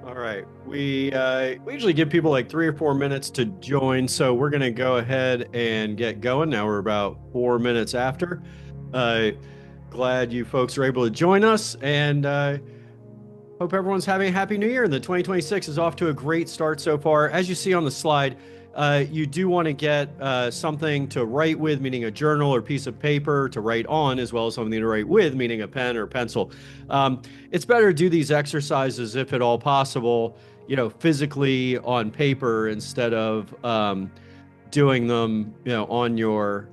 All right. We usually give people like 3 or 4 minutes to join, so we're gonna go ahead and get going. Now we're about 4 minutes after. Uh, Glad you folks are able to join us, and hope everyone's having a happy new year. And the 2026 is off to a great start so far. As you see on the slide, you do want to get something to write with, meaning a journal or piece of paper to write on, as well as something to write with, meaning a pen or pencil. It's better to do these exercises, if at all possible, physically on paper instead of doing them, on your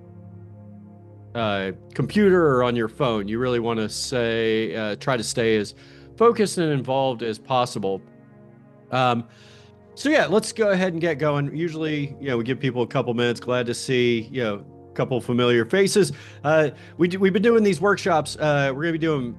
computer or on your phone. You really want to try to stay as focused and involved as possible. Um, so yeah, let's go ahead and get going. Usually, we give people a couple minutes. Glad to see, a couple familiar faces. We've been doing these workshops. We're going to be doing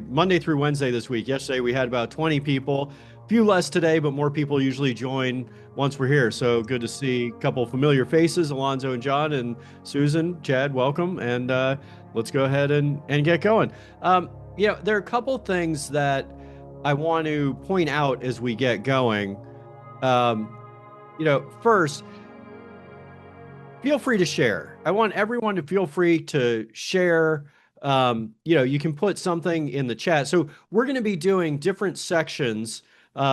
Monday through Wednesday this week. Yesterday we had about 20 people. Few less today, but more people usually join once we're here. So good to see a couple familiar faces, Alonzo and John and Susan, Chad, welcome. And let's go ahead and get going. There are a couple things that I want to point out as we get going. Um, First, feel free to share. I want everyone to feel free to share. You can put something in the chat. So we're going to be doing different sections.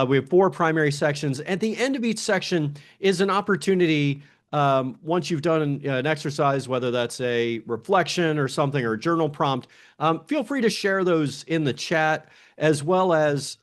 We have 4 primary sections. At the end of each section is an opportunity. Once you've done an exercise, whether that's a reflection or something or a journal prompt, feel free to share those in the chat, as well as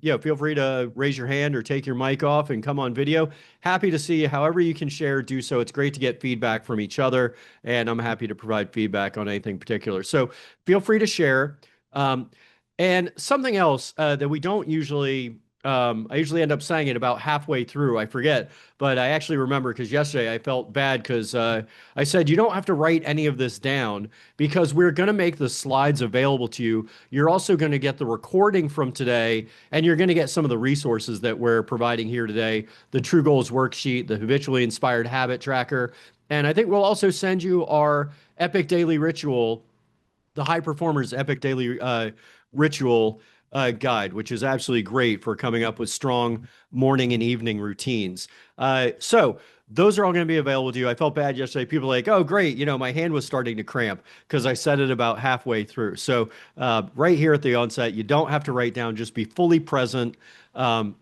feel free to raise your hand or take your mic off and come on video. Happy to see you. However you can share, do so. It's great to get feedback from each other, and I'm happy to provide feedback on anything particular. So feel free to share. And something else that we don't usually, I usually end up saying it about halfway through. I forget, but I actually remember because yesterday I felt bad because I said, you don't have to write any of this down because we're going to make the slides available to you. You're also going to get the recording from today, and you're going to get some of the resources that we're providing here today, the True Goals worksheet, the habitually inspired habit tracker. And I think we'll also send you our epic daily ritual, the high performers epic daily ritual guide, which is absolutely great for coming up with strong morning and evening routines. So those are all going to be available to you. I felt bad yesterday. People were like, oh, great. My hand was starting to cramp because I said it about halfway through. So right here at the onset, you don't have to write down, just be fully present,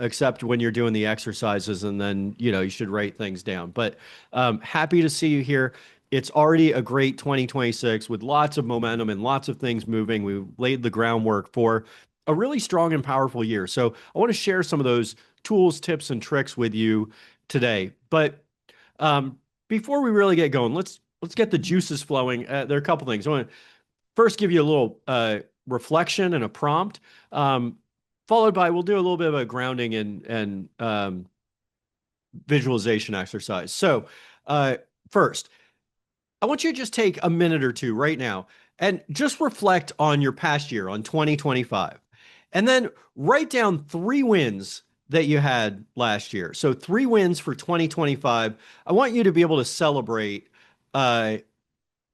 except when you're doing the exercises, and then, you should write things down. But happy to see you here. It's already a great 2026 with lots of momentum and lots of things moving. We laid the groundwork for a really strong and powerful year. So I want to share some of those tools, tips, and tricks with you today. But before we really get going, let's get the juices flowing. There are a couple things. I want to first give you a little reflection and a prompt, followed by we'll do a little bit of a grounding and visualization exercise. So first, I want you to just take a minute or two right now and just reflect on your past year, on 2025. And then write down 3 wins that you had last year. So 3 wins for 2025. I want you to be able to celebrate uh,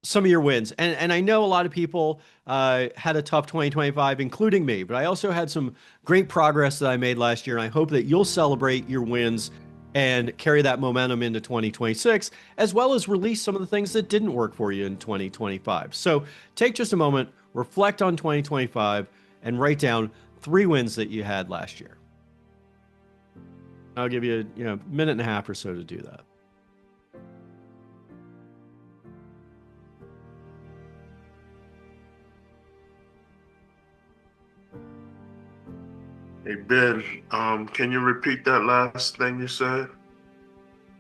some of your wins. And I know a lot of people had a tough 2025, including me, but I also had some great progress that I made last year. And I hope that you'll celebrate your wins and carry that momentum into 2026, as well as release some of the things that didn't work for you in 2025. So take just a moment, reflect on 2025, and write down 3 wins that you had last year. I'll give you a minute and a half or so to do that. Hey Ben, can you repeat that last thing you said,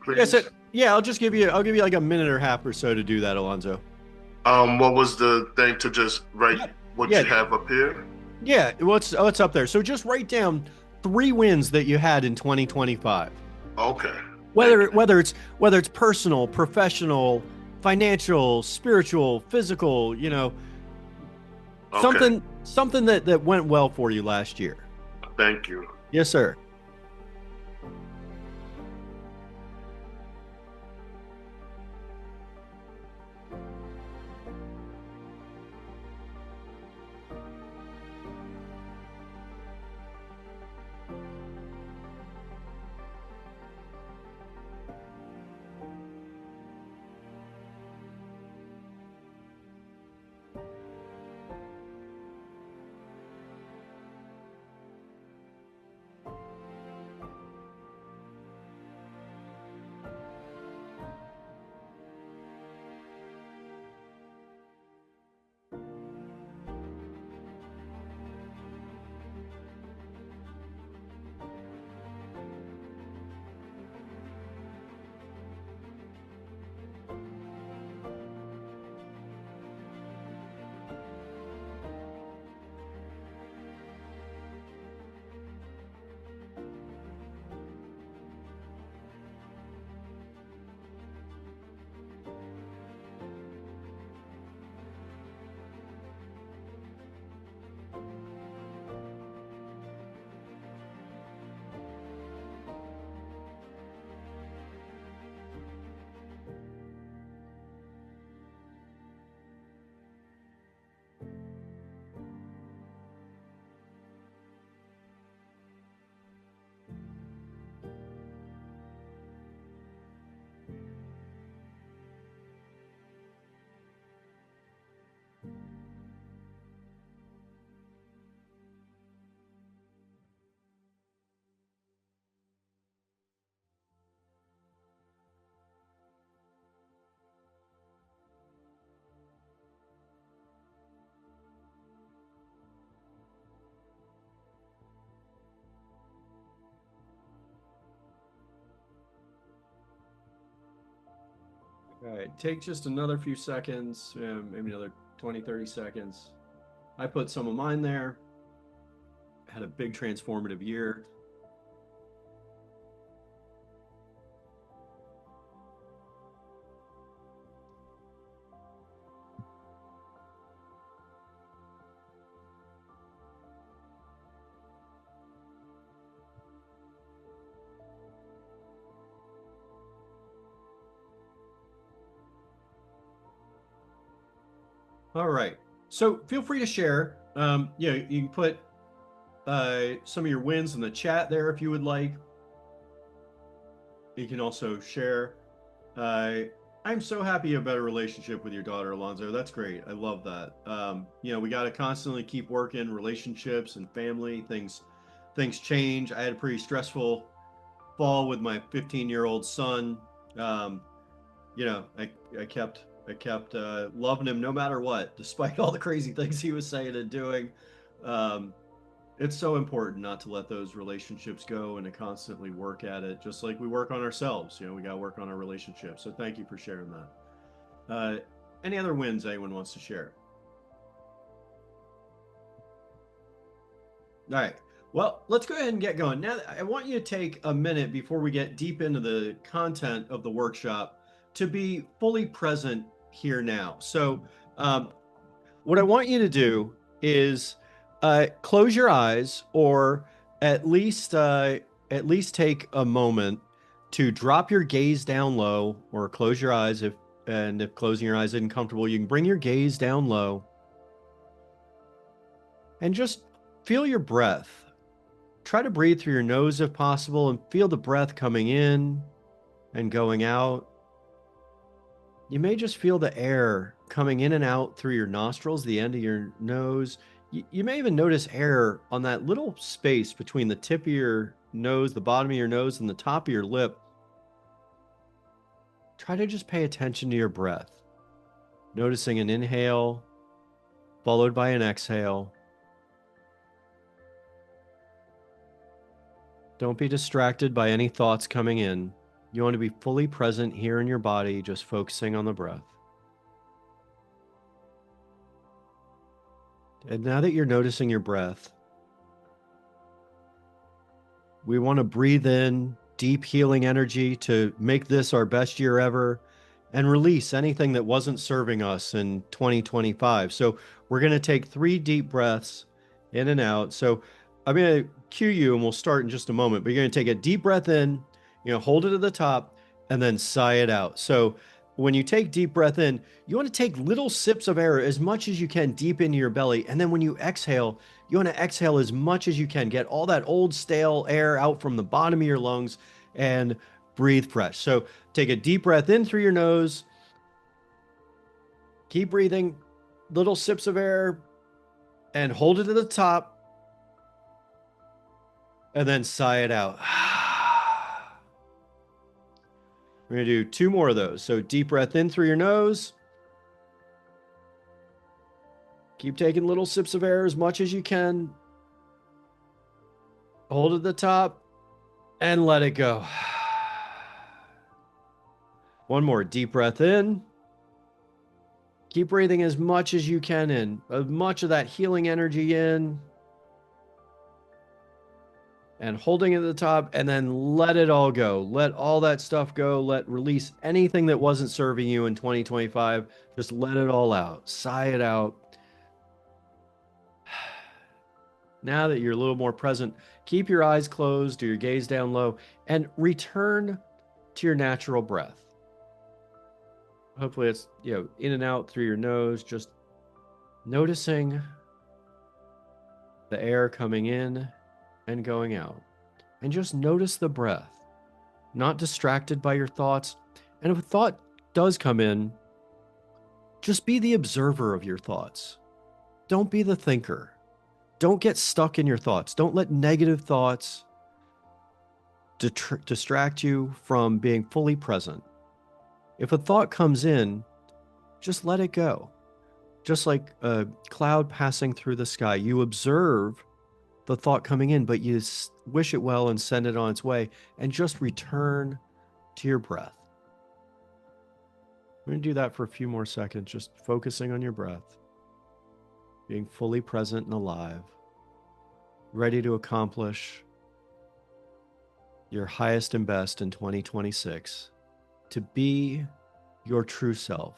Yes, please? yeah, I'll give you like a minute or half or so to do that, Alonzo. What was the thing to just write Yeah, what yeah, you have up here? yeah. What's up there? So just write down 3 wins that you had in 2025. Okay, thank Whether you. whether it's whether it's personal, professional, financial, spiritual, physical, Okay, something that went well for you last year. thank you. Yes, sir. All right, take just another few seconds, maybe another 20, 30 seconds. I put some of mine there. Had a big transformative year. All right. So feel free to share. You can put some of your wins in the chat there if you would like. You can also share. Uh, I'm so happy you have a better relationship with your daughter, Alonzo. That's great. I love that. We got to constantly keep working relationships and family. Things change. I had a pretty stressful fall with my 15-year-old son. Um, I kept loving him no matter what, despite all the crazy things he was saying and doing. Um, it's so important not to let those relationships go and to constantly work at it, just like we work on ourselves. We got to work on our relationships. So thank you for sharing that. Any other wins anyone wants to share? All right. Well, let's go ahead and get going. Now, I want you to take a minute before we get deep into the content of the workshop to be fully present here now. So, what I want you to do is close your eyes, or at least take a moment to drop your gaze down low, or close your eyes if closing your eyes isn't comfortable, you can bring your gaze down low and just feel your breath. Try to breathe through your nose if possible and feel the breath coming in and going out. You may just feel the air coming in and out through your nostrils, the end of your nose. You may even notice air on that little space between the tip of your nose, the bottom of your nose, and the top of your lip. Try to just pay attention to your breath, noticing an inhale followed by an exhale. Don't be distracted by any thoughts coming in. You want to be fully present here in your body, just focusing on the breath. And now that you're noticing your breath, we want to breathe in deep healing energy to make this our best year ever and release anything that wasn't serving us in 2025. So we're going to take 3 deep breaths in and out. So I'm going to cue you and we'll start in just a moment, but you're going to take a deep breath in, hold it at the top and then sigh it out. So when you take deep breath in, you want to take little sips of air as much as you can deep into your belly. And then when you exhale, you want to exhale as much as you can. Get all that old stale air out from the bottom of your lungs and breathe fresh. So take a deep breath in through your nose. Keep breathing, little sips of air, and hold it at the top. And then sigh it out. We're going to do 2 more of those. So deep breath in through your nose. Keep taking little sips of air as much as you can. Hold at the top and let it go. 1 more deep breath in. Keep breathing as much as you can in, as much of that healing energy in. And holding it at the top, and then let it all go. Let all that stuff go. Release anything that wasn't serving you in 2025. Just let it all out. Sigh it out. Now that you're a little more present, keep your eyes closed, do your gaze down low, and return to your natural breath. Hopefully it's, in and out through your nose, just noticing the air coming in and going out. And just notice the breath, not distracted by your thoughts. And if a thought does come in, just be the observer of your thoughts. Don't be the thinker. Don't get stuck in your thoughts. Don't let negative thoughts distract you from being fully present. If a thought comes in, just let it go. Just like a cloud passing through the sky, you observe the thought coming in, but you wish it well and send it on its way and just return to your breath. We're going to do that for a few more seconds, just focusing on your breath, being fully present and alive, ready to accomplish your highest and best in 2026, to be your true self,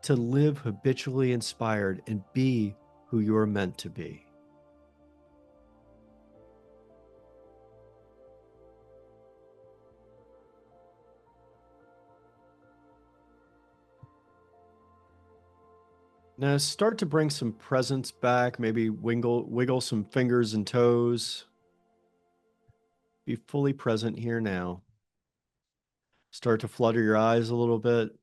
to live habitually inspired and be who you're meant to be. Now start to bring some presence back, maybe wiggle some fingers and toes. Be fully present here now. Start to flutter your eyes a little bit.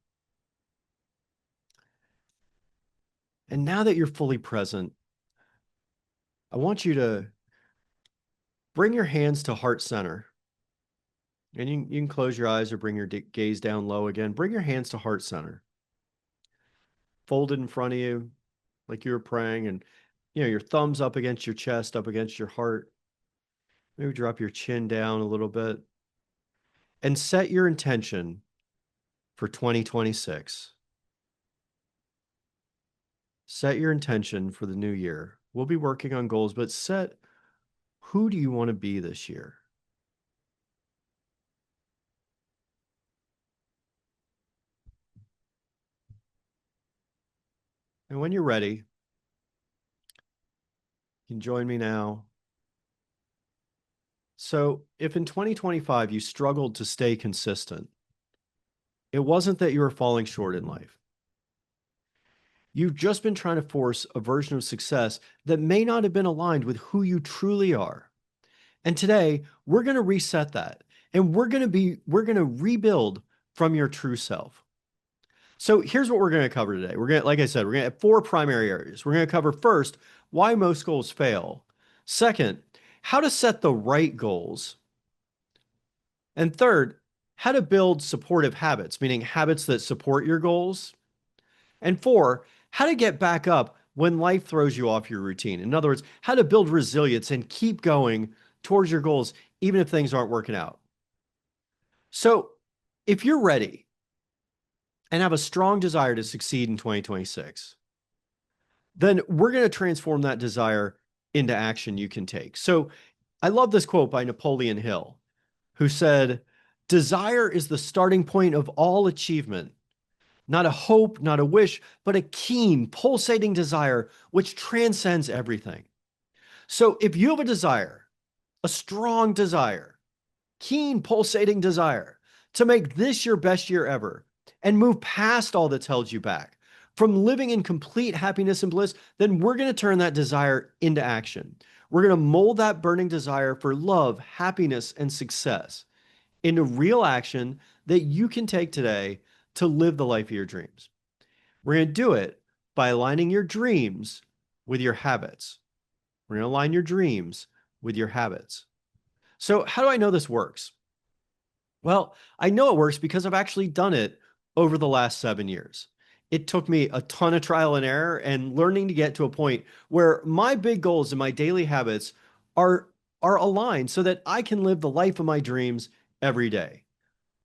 And now that you're fully present, I want you to bring your hands to heart center. And you can close your eyes or bring your gaze down low again. Bring your hands to heart center. Folded in front of you like you were praying, and your thumbs up against your chest, up against your heart. Maybe drop your chin down a little bit and set your intention for 2026. Set your intention for the new year. We'll be working on goals, but set who do you want to be this year? And when you're ready, you can join me now. So, if in 2025 you struggled to stay consistent, it wasn't that you were falling short in life. You've just been trying to force a version of success that may not have been aligned with who you truly are. And today, we're going to reset that, and we're going to rebuild from your true self. So here's what we're going to cover today. Like I said, we're going to have 4 primary areas. We're going to cover first, why most goals fail. Second, how to set the right goals. And third, how to build supportive habits, meaning habits that support your goals. And 4, how to get back up when life throws you off your routine. In other words, how to build resilience and keep going towards your goals, even if things aren't working out. So if you're ready and have a strong desire to succeed in 2026, then we're going to transform that desire into action you can take. So I love this quote by Napoleon Hill, who said, "Desire is the starting point of all achievement. Not a hope, not a wish, but a keen, pulsating desire which transcends everything." So if you have a desire, a strong desire, keen, pulsating desire to make this your best year ever and move past all that's held you back from living in complete happiness and bliss, then we're going to turn that desire into action. We're going to mold that burning desire for love, happiness, and success into real action that you can take today to live the life of your dreams. We're going to do it by aligning your dreams with your habits. We're going to align your dreams with your habits. So how do I know this works? Well, I know it works because I've actually done it over the last 7 years. It took me a ton of trial and error and learning to get to a point where my big goals and my daily habits are aligned so that I can live the life of my dreams every day.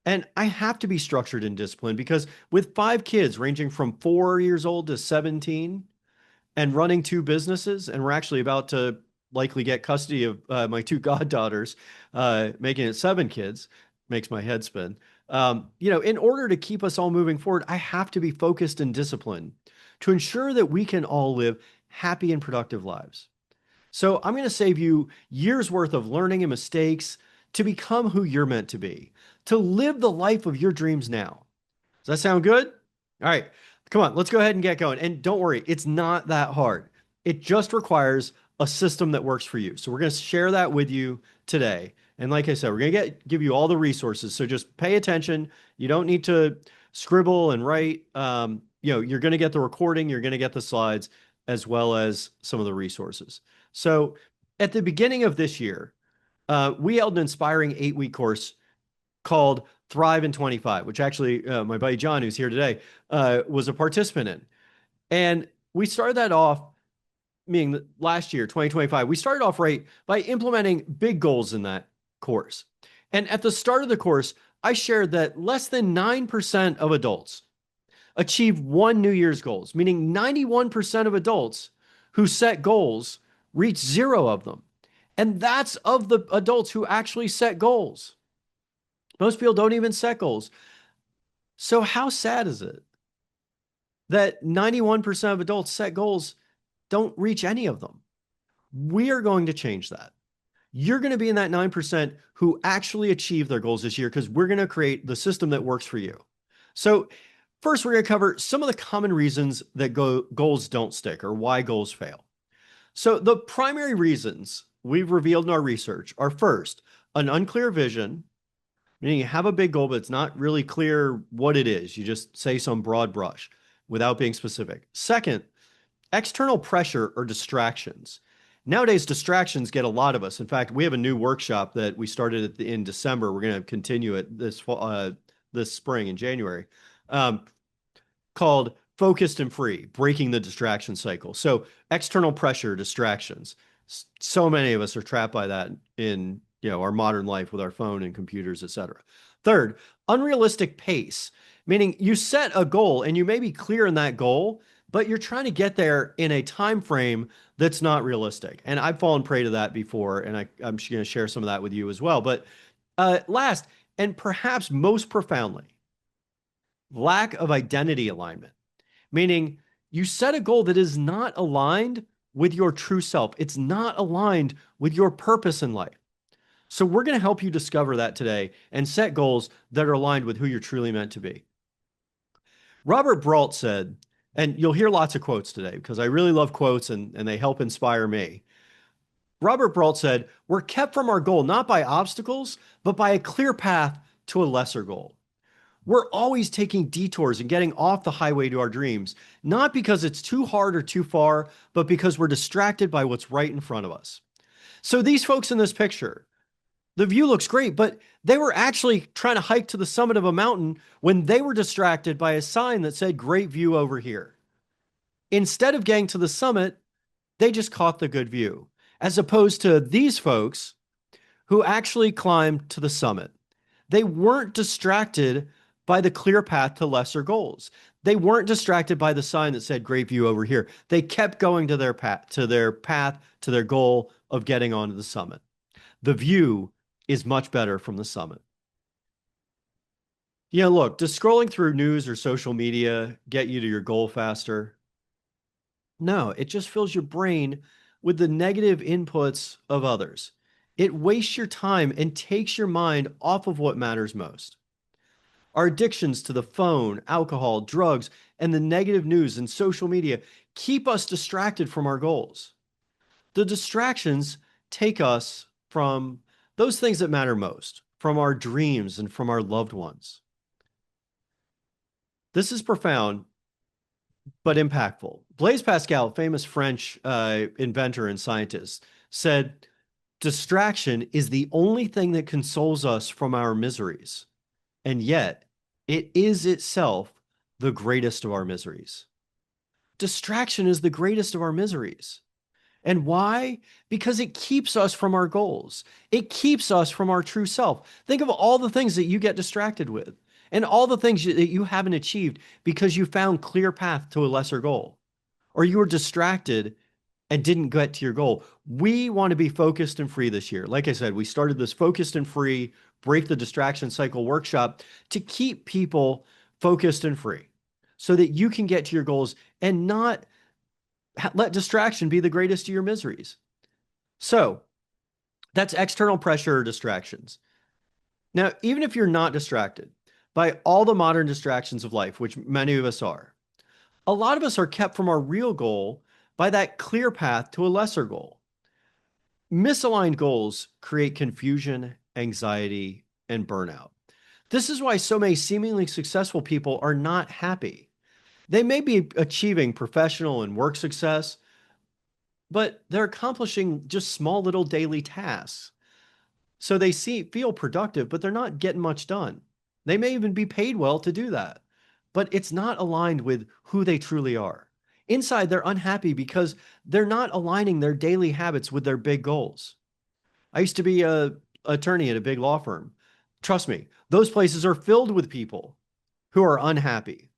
And I have to be structured and disciplined because with 5 kids ranging from 4 years old to 17 and running 2 businesses, and we're actually about to likely get custody of my 2 goddaughters, making it 7 kids, makes my head spin. In order to keep us all moving forward, I have to be focused and disciplined to ensure that we can all live happy and productive lives. So I'm going to save you years worth of learning and mistakes to become who you're meant to be, to live the life of your dreams now. Does that sound good? All right, come on, let's go ahead and get going. And don't worry, it's not that hard. It just requires a system that works for you. So we're going to share that with you today. And like I said, we're going to give you all the resources. So just pay attention. You don't need to scribble and write. You're going to get the recording, you're going to get the slides, as well as some of the resources. So at the beginning of this year, we held an inspiring 8-week course called Thrive in 25, which actually my buddy John, who's here today, was a participant in. And we started that off, meaning last year, 2025, we started off right by implementing big goals in that course. And at the start of the course, I shared that less than 9% of adults, achieve one New Year's goals, meaning 91% of adults who set goals reach zero of them. And that's of the adults who actually set goals. Most people don't even set goals. So how sad is it that 91% of adults set goals, don't reach any of them? We are going to change that. You're going to be in that 9% who actually achieve their goals this year because we're going to create the system that works for you. So first, we're going to cover some of the common reasons that goals don't stick or why goals fail. So the primary reasons we've revealed in our research are first, an unclear vision, meaning you have a big goal, but it's not really clear what it is. You just say some broad brush without being specific. Second, external pressure or distractions. Nowadays, distractions get a lot of us. In fact, we have a new workshop that we started in December. We're going to continue it this spring in January, called Focused and Free, Breaking the Distraction Cycle. So external pressure, distractions. So many of us are trapped by that in our modern life with our phone and computers, etc. Third, unrealistic pace, meaning you set a goal and you may be clear in that goal, but you're trying to get there in a time frame that's not realistic. And I've fallen prey to that before, and I'm going to share some of that with you as well. But last, and perhaps most profoundly, lack of identity alignment, meaning you set a goal that is not aligned with your true self. It's not aligned with your purpose in life. So we're going to help you discover that today and set goals that are aligned with who you're truly meant to be. Robert Brault said, and you'll hear lots of quotes today because I really love quotes and they help inspire me. Robert Brault said, "We're kept from our goal not by obstacles, but by a clear path to a lesser goal." We're always taking detours and getting off the highway to our dreams, not because it's too hard or too far, but because we're distracted by what's right in front of us. So these folks in this picture, the view looks great, but they were actually trying to hike to the summit of a mountain when they were distracted by a sign that said "Great view over here." Instead of getting to the summit, they just caught the good view, as opposed to these folks who actually climbed to the summit. They weren't distracted by the clear path to lesser goals. They weren't distracted by the sign that said "Great view over here." They kept going to their path, to their goal of getting onto the summit. The view is much better from the summit. Look, does scrolling through news or social media get you to your goal faster? No, it just fills your brain with the negative inputs of others. It wastes your time and takes your mind off of what matters most. Our addictions to the phone, alcohol, drugs, and the negative news and social media keep us distracted from our goals. The distractions take us from those things that matter most, from our dreams and from our loved ones. This is profound, but impactful. Blaise Pascal, famous French inventor and scientist, said, "Distraction is the only thing that consoles us from our miseries, and yet it is itself the greatest of our miseries." Distraction is the greatest of our miseries. And why? Because it keeps us from our goals. It keeps us from our true self. Think of all the things that you get distracted with and all the things that you haven't achieved because you found clear path to a lesser goal, or you were distracted and didn't get to your goal. We want to be focused and free this year. Like I said, we started this Focused and Free, Break the Distraction Cycle workshop to keep people focused and free so that you can get to your goals and not let distraction be the greatest of your miseries. So that's external pressure or distractions. Now, even if you're not distracted by all the modern distractions of life, which many of us are, a lot of us are kept from our real goal by that clear path to a lesser goal. Misaligned goals create confusion, anxiety, and burnout. This is why so many seemingly successful people are not happy. They may be achieving professional and work success, but they're accomplishing just small little daily tasks. So they feel productive, but they're not getting much done. They may even be paid well to do that, but it's not aligned with who they truly are. Inside, they're unhappy because they're not aligning their daily habits with their big goals. I used to be an attorney at a big law firm. Trust me, those places are filled with people who are unhappy.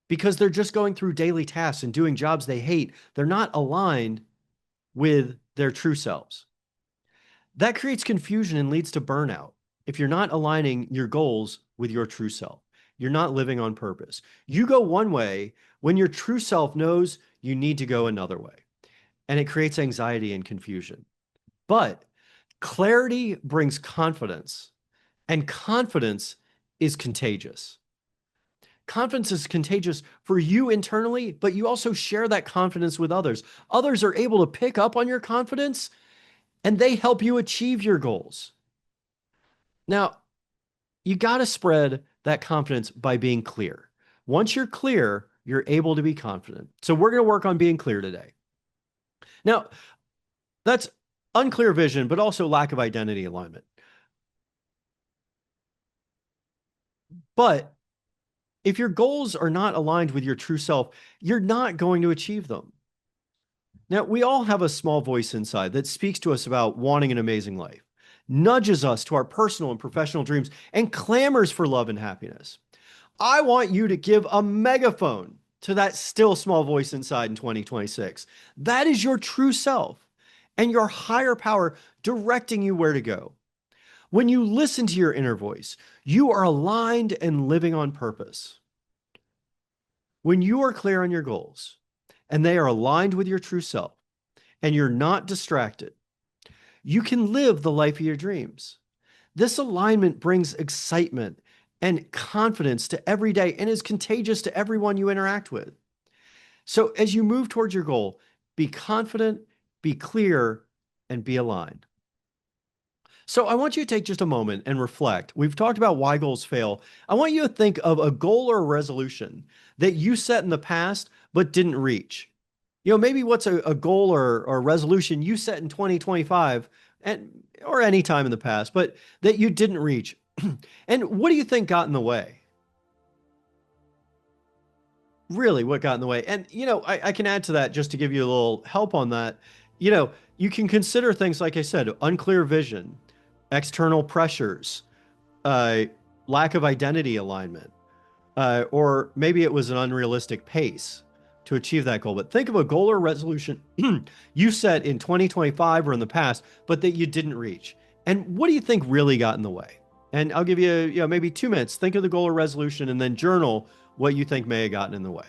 because they're just going through daily tasks and doing jobs they hate. They're not aligned with their true selves. That creates confusion and leads to burnout. If you're not aligning your goals with your true self, you're not living on purpose. You go one way when your true self knows you need to go another way, and it creates anxiety and confusion. But clarity brings confidence, and confidence is contagious. Confidence is contagious for you internally, but you also share that confidence with others. Others are able to pick up on your confidence and they help you achieve your goals. Now, you got to spread that confidence by being clear. Once you're clear, you're able to be confident. So, we're going to work on being clear today. Now, that's unclear vision, but also lack of identity alignment. But if your goals are not aligned with your true self, you're not going to achieve them. Now, we all have a small voice inside that speaks to us about wanting an amazing life, nudges us to our personal and professional dreams, and clamors for love and happiness. I want you to give a megaphone to that still small voice inside in 2026. That is your true self and your higher power directing you where to go. When you listen to your inner voice, you are aligned and living on purpose. When you are clear on your goals and they are aligned with your true self and you're not distracted, you can live the life of your dreams. This alignment brings excitement and confidence to every day and is contagious to everyone you interact with. So as you move towards your goal, be confident, be clear, and be aligned. So I want you to take just a moment and reflect. We've talked about why goals fail. I want you to think of a goal or a resolution that you set in the past but didn't reach. Maybe what's a goal or a resolution you set in 2025 or any time in the past, but that you didn't reach. And what do you think got in the way? Really, what got in the way? And, I can add to that just to give you a little help on that. You can consider things, like I said, unclear vision, external pressures, uh, lack of identity alignment, or maybe it was an unrealistic pace to achieve that goal. But think of a goal or resolution you set in 2025 or in the past, but that you didn't reach. And what do you think really got in the way? And I'll give you, maybe 2 minutes. Think of the goal or resolution and then journal what you think may have gotten in the way.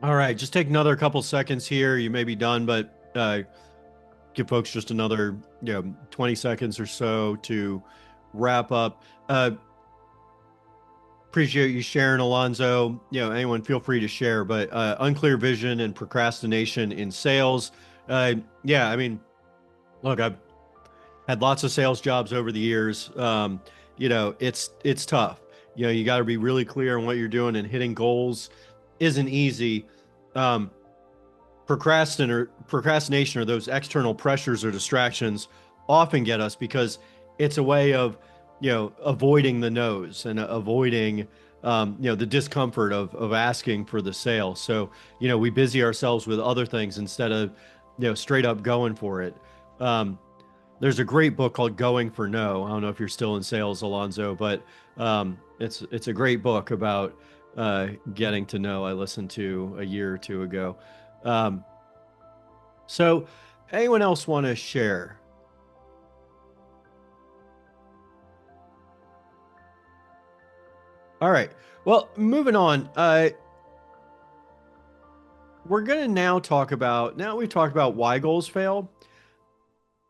All right, just take another couple seconds here. You may be done, but give folks just another, 20 seconds or so to wrap up. Appreciate you sharing, Alonzo. Anyone feel free to share, but unclear vision and procrastination in sales. Yeah, I mean, look, I've had lots of sales jobs over the years. It's tough. You got to be really clear on what you're doing, and hitting goals isn't easy. Um, procrastination or those external pressures or distractions often get us because it's a way of avoiding the no's and avoiding the discomfort of asking for the sale. So we busy ourselves with other things instead of straight up going for it. um, there's a great book called Going for No. I don't know if you're still in sales, Alonzo, but it's a great book about getting to know. I listened to a year or two ago. um, so, anyone else want to share? All right. Well, moving on. We're going to now talk about, now we've talked about why goals fail.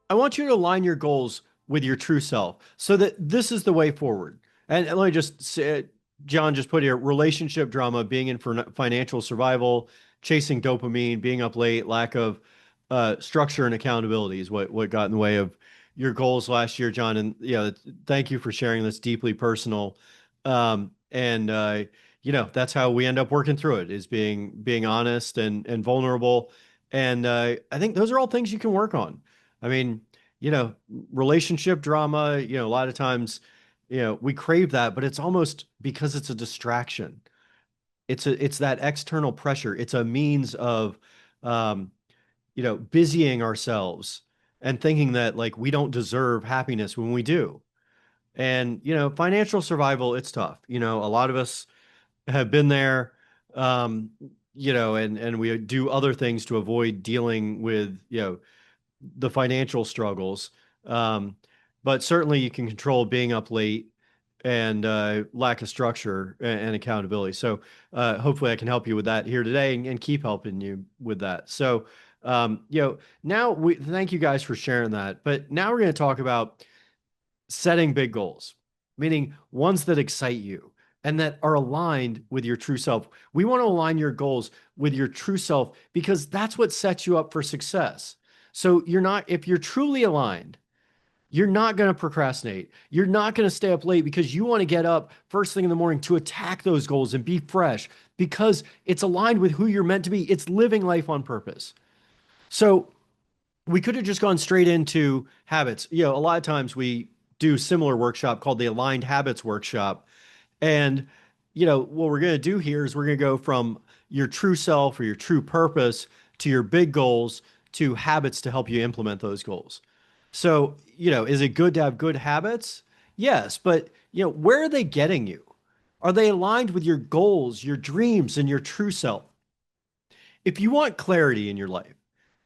I want you to align your goals with your true self so that this is the way forward. And let me just say, John just put here relationship drama, being in for financial survival, chasing dopamine, being up late, lack of structure and accountability is what got in the way of your goals last year, John. And thank you for sharing this deeply personal. And that's how we end up working through it, is being honest and vulnerable. And I think those are all things you can work on. I mean, relationship drama, a lot of times, we crave that, but it's almost because it's a distraction. It's that external pressure. It's a means of, um, busying ourselves and thinking that like we don't deserve happiness when we do. And, financial survival, it's tough. A lot of us have been there, um, and we do other things to avoid dealing with, the financial struggles. Um, but certainly you can control being up late and lack of structure and accountability. So hopefully I can help you with that here today and keep helping you with that. So, now we thank you guys for sharing that. But now we're going to talk about setting big goals, meaning ones that excite you and that are aligned with your true self. We want to align your goals with your true self because that's what sets you up for success. So if you're truly aligned, you're not going to procrastinate. You're not going to stay up late because you want to get up first thing in the morning to attack those goals and be fresh because it's aligned with who you're meant to be. It's living life on purpose. So we could have just gone straight into habits. A lot of times we do similar workshop called the Aligned Habits Workshop. And, what we're going to do here is we're going to go from your true self or your true purpose to your big goals to habits to help you implement those goals. So, is it good to have good habits? Yes, but, where are they getting you? Are they aligned with your goals, your dreams, and your true self? If you want clarity in your life,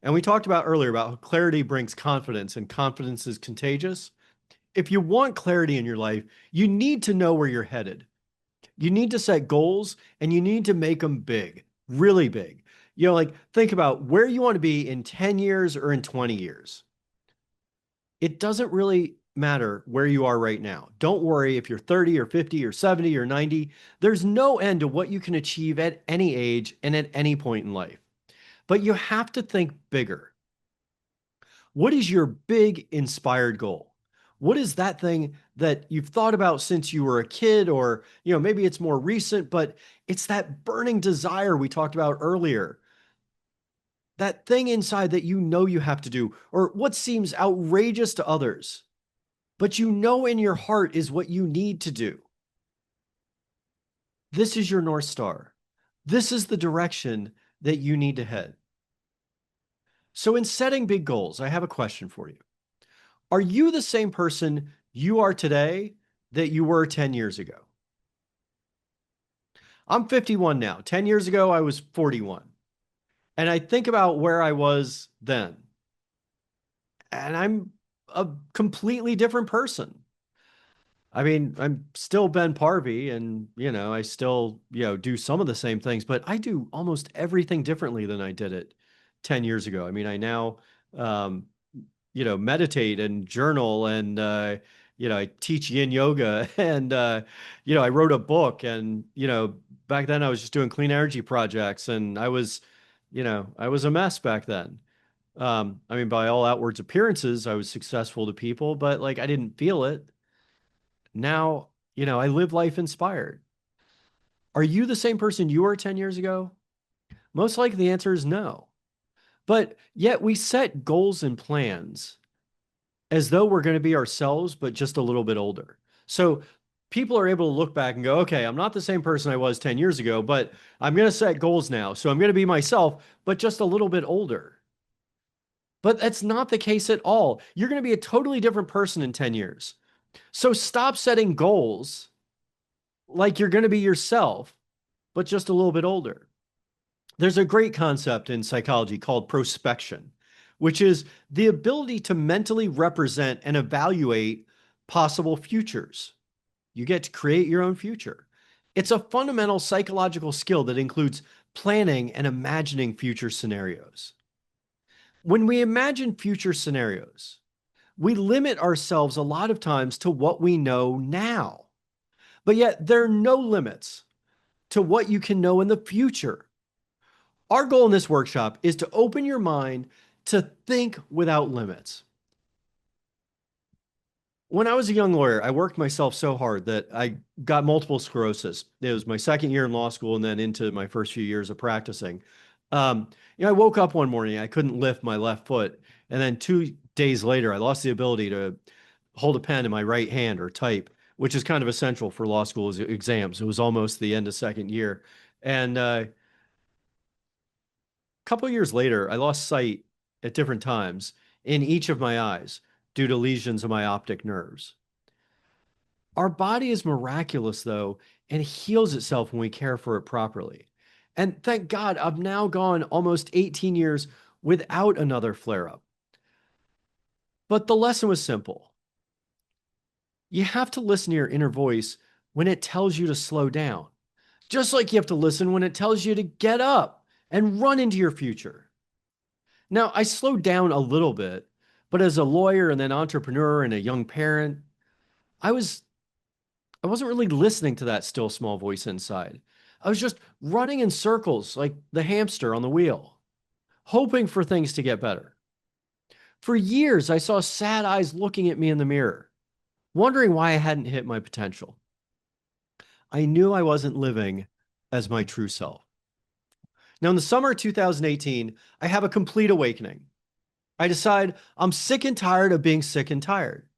and we talked about earlier about how clarity brings confidence and confidence is contagious. If you want clarity in your life, you need to know where you're headed. You need to set goals and you need to make them big, really big. Like think about where you want to be in 10 years or in 20 years. It doesn't really matter where you are right now. Don't worry if you're 30 or 50 or 70 or 90. There's no end to what you can achieve at any age and at any point in life. But you have to think bigger. What is your big inspired goal? What is that thing that you've thought about since you were a kid, or, maybe it's more recent, but it's that burning desire we talked about earlier. That thing inside that you have to do, or what seems outrageous to others, but in your heart is what you need to do. This is your North Star. This is the direction that you need to head. So in setting big goals, I have a question for you. Are you the same person you are today that you were 10 years ago? I'm 51 now. 10 years ago, I was 41. And I think about where I was then, and I'm a completely different person. I mean, I'm still Ben Parvey and, I still, do some of the same things, but I do almost everything differently than I did it 10 years ago. I mean, I now, meditate and journal and, I teach yin yoga and, I wrote a book and, back then I was just doing clean energy projects and I was a mess back then. I mean, by all outwards appearances, I was successful to people, but like I didn't feel it. Now, I live life inspired. Are you the same person you were 10 years ago? Most likely the answer is no. But yet we set goals and plans as though we're going to be ourselves, but just a little bit older. So people are able to look back and go, okay, I'm not the same person I was 10 years ago, but I'm going to set goals now. So I'm going to be myself, but just a little bit older. But that's not the case at all. You're going to be a totally different person in 10 years. So stop setting goals like you're going to be yourself, but just a little bit older. There's a great concept in psychology called prospection, which is the ability to mentally represent and evaluate possible futures. You get to create your own future. It's a fundamental psychological skill that includes planning and imagining future scenarios. When we imagine future scenarios, we limit ourselves a lot of times to what we know now. But yet, there are no limits to what you can know in the future. Our goal in this workshop is to open your mind to think without limits. When I was a young lawyer, I worked myself so hard that I got multiple sclerosis. It was my second year in law school and then into my first few years of practicing. I woke up one morning, I couldn't lift my left foot. And then 2 days later, I lost the ability to hold a pen in my right hand or type, which is kind of essential for law school exams. It was almost the end of second year. And a couple of years later, I lost sight at different times in each of my eyes due to lesions of my optic nerves. Our body is miraculous, though, and heals itself when we care for it properly. And thank God, I've now gone almost 18 years without another flare up. But the lesson was simple. You have to listen to your inner voice when it tells you to slow down, just like you have to listen when it tells you to get up and run into your future. Now, I slowed down a little bit, but as a lawyer and then entrepreneur and a young parent, I wasn't really listening to that still small voice inside. I was just running in circles like the hamster on the wheel, hoping for things to get better. For years, I saw sad eyes looking at me in the mirror, wondering why I hadn't hit my potential. I knew I wasn't living as my true self. Now, in the summer of 2018, I have a complete awakening. I decide I'm sick and tired of being sick and tired.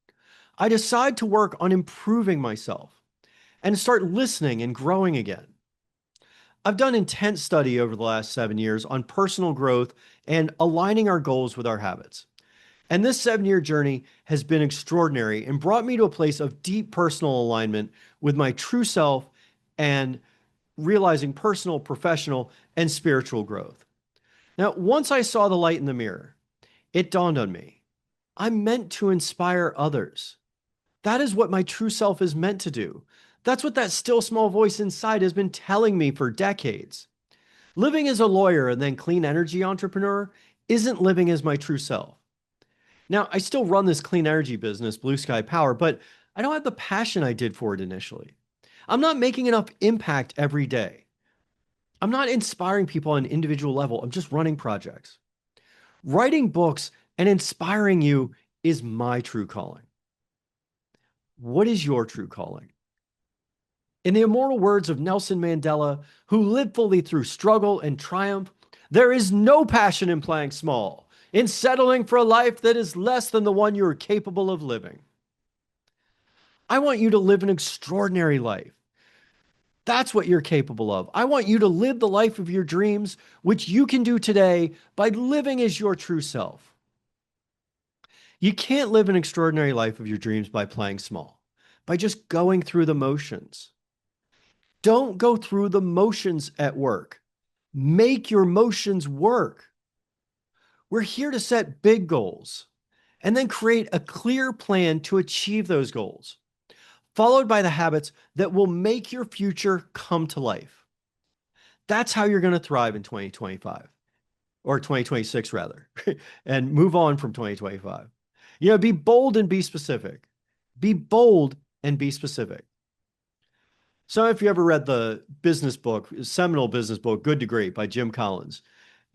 I decide to work on improving myself and start listening and growing again. I've done intense study over the last 7 years on personal growth and aligning our goals with our habits. And this 7-year journey has been extraordinary and brought me to a place of deep personal alignment with my true self and realizing personal, professional, and spiritual growth. Now, once I saw the light in the mirror, it dawned on me. I'm meant to inspire others. That is what my true self is meant to do. That's what that still small voice inside has been telling me for decades. Living as a lawyer and then clean energy entrepreneur isn't living as my true self. Now, I still run this clean energy business, Blue Sky Power, but I don't have the passion I did for it initially. I'm not making enough impact every day. I'm not inspiring people on an individual level. I'm just running projects. Writing books and inspiring you is my true calling. What is your true calling? In the immortal words of Nelson Mandela, who lived fully through struggle and triumph, there is no passion in playing small, in settling for a life that is less than the one you are capable of living. I want you to live an extraordinary life. That's what you're capable of. I want you to live the life of your dreams, which you can do today by living as your true self. You can't live an extraordinary life of your dreams by playing small, by just going through the motions. Don't go through the motions at work. Make your motions work. We're here to set big goals and then create a clear plan to achieve those goals, followed by the habits that will make your future come to life. That's how you're going to thrive in 2025 or 2026 rather, and move on from 2025. Be bold and be specific. Be bold and be specific. So if you ever read the business book, seminal business book, Good to Great by Jim Collins,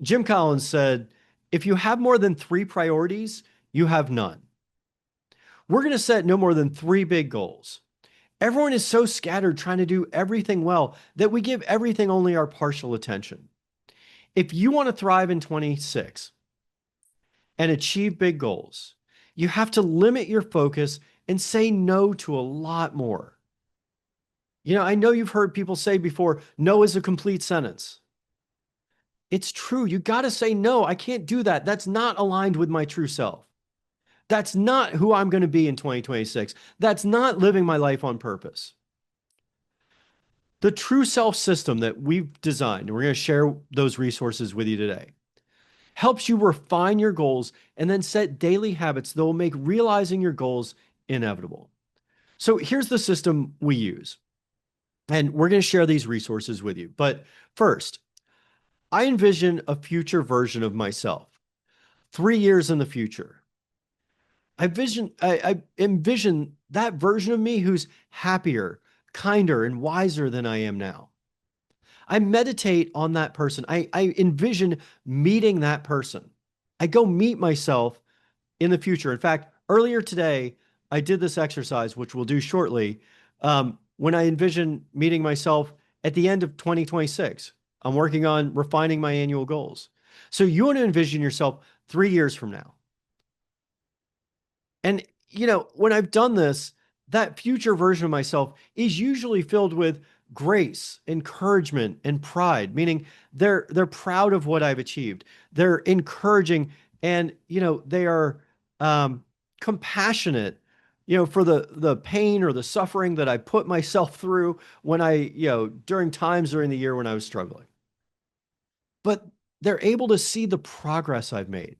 Jim Collins said, if you have more than three priorities, you have none. We're going to set no more than three big goals. Everyone is so scattered trying to do everything well that we give everything only our partial attention. If you want to thrive in 26 and achieve big goals, you have to limit your focus and say no to a lot more. I know you've heard people say before, no is a complete sentence. It's true. You got to say, no, I can't do that. That's not aligned with my true self. That's not who I'm going to be in 2026. That's not living my life on purpose. The true self system that we've designed, and we're going to share those resources with you today, helps you refine your goals and then set daily habits that will make realizing your goals inevitable. So here's the system we use. And we're going to share these resources with you. But first, I envision a future version of myself, 3 years in the future. I envision that version of me who's happier, kinder, and wiser than I am now. I meditate on that person. I envision meeting that person. I go meet myself in the future. In fact, earlier today, I did this exercise, which we'll do shortly, when I envision meeting myself at the end of 2026. I'm working on refining my annual goals. So you want to envision yourself 3 years from now. And, when I've done this, that future version of myself is usually filled with grace, encouragement, and pride, meaning they're proud of what I've achieved. They're encouraging and, they are compassionate, for the pain or the suffering that I put myself through when during times during the year when I was struggling. But they're able to see the progress I've made.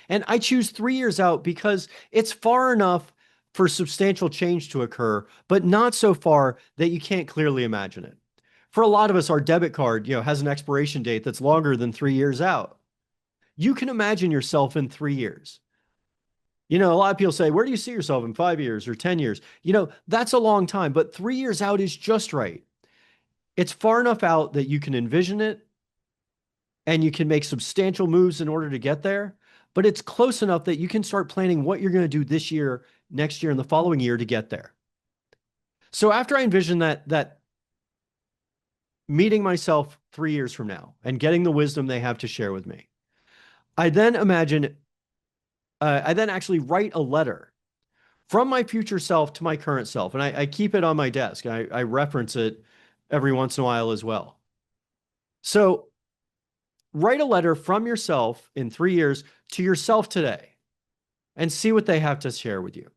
And I choose 3 years out because it's far enough for substantial change to occur, but not so far that you can't clearly imagine it. For a lot of us, our debit card, has an expiration date that's longer than 3 years out. You can imagine yourself in 3 years. A lot of people say, where do you see yourself in 5 years or 10 years? That's a long time, but 3 years out is just right. It's far enough out that you can envision it and you can make substantial moves in order to get there. But it's close enough that you can start planning what you're going to do this year, next year, and the following year to get there. So after I envision that meeting myself 3 years from now and getting the wisdom they have to share with me, I then actually write a letter from my future self to my current self. And I keep it on my desk. I reference it every once in a while as well. So write a letter from yourself in 3 years to yourself today and see what they have to share with you.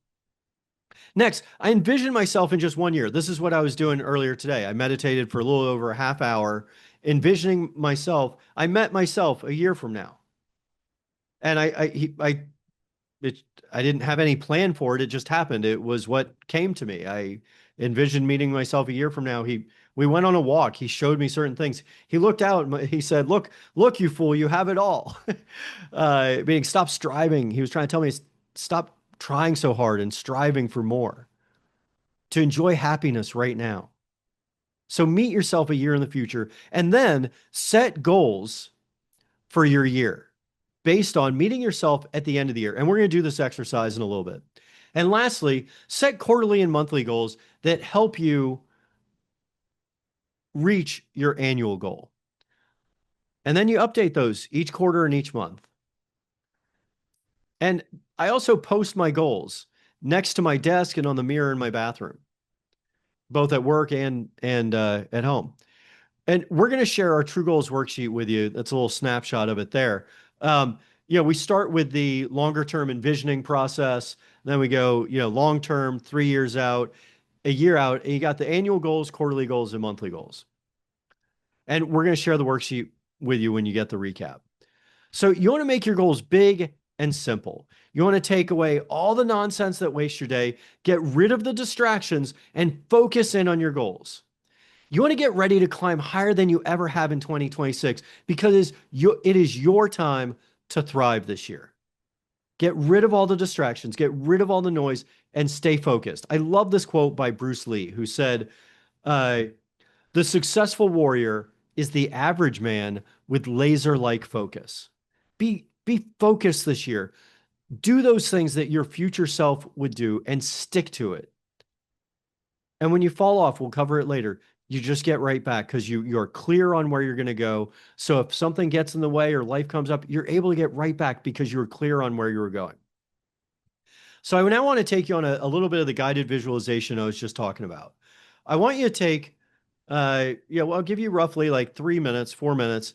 Next, I envision myself in just 1 year. This is what I was doing earlier today. I meditated for a little over a half hour, envisioning myself. I met myself a year from now. And I didn't have any plan for it. It just happened. It was what came to me. I envisioned meeting myself a year from now. We went on a walk. He showed me certain things. He looked out and he said, look, you fool, you have it all. Meaning stop striving. He was trying to tell me, stop trying so hard and striving for more, to enjoy happiness right now. So meet yourself a year in the future and then set goals for your year based on meeting yourself at the end of the year. And we're going to do this exercise in a little bit. And lastly, set quarterly and monthly goals that help you reach your annual goal. And then you update those each quarter and each month. And I also post my goals next to my desk and on the mirror in my bathroom, both at work and at home. And we're going to share our True Goals worksheet with you. That's a little snapshot of it there. We start with the longer term envisioning process. Then we go, long term, 3 years out, a year out, and you got the annual goals, quarterly goals, and monthly goals. And we're going to share the worksheet with you when you get the recap. So you want to make your goals big and simple. You want to take away all the nonsense that wastes your day, get rid of the distractions, and focus in on your goals. You want to get ready to climb higher than you ever have in 2026 because it is your time to thrive this year. Get rid of all the distractions, get rid of all the noise, and stay focused. I love this quote by Bruce Lee, who said, uh, the successful warrior is the average man with laser-like focus. Be focused this year. Do those things that your future self would do and stick to it. And when you fall off, we'll cover it later. You just get right back because you're clear on where you're going to go. So if something gets in the way or life comes up, you're able to get right back because you were clear on where you were going. So I now want to take you on a little bit of the guided visualization I was just talking about. I want you to take, well, I'll give you roughly like 3 minutes, 4 minutes,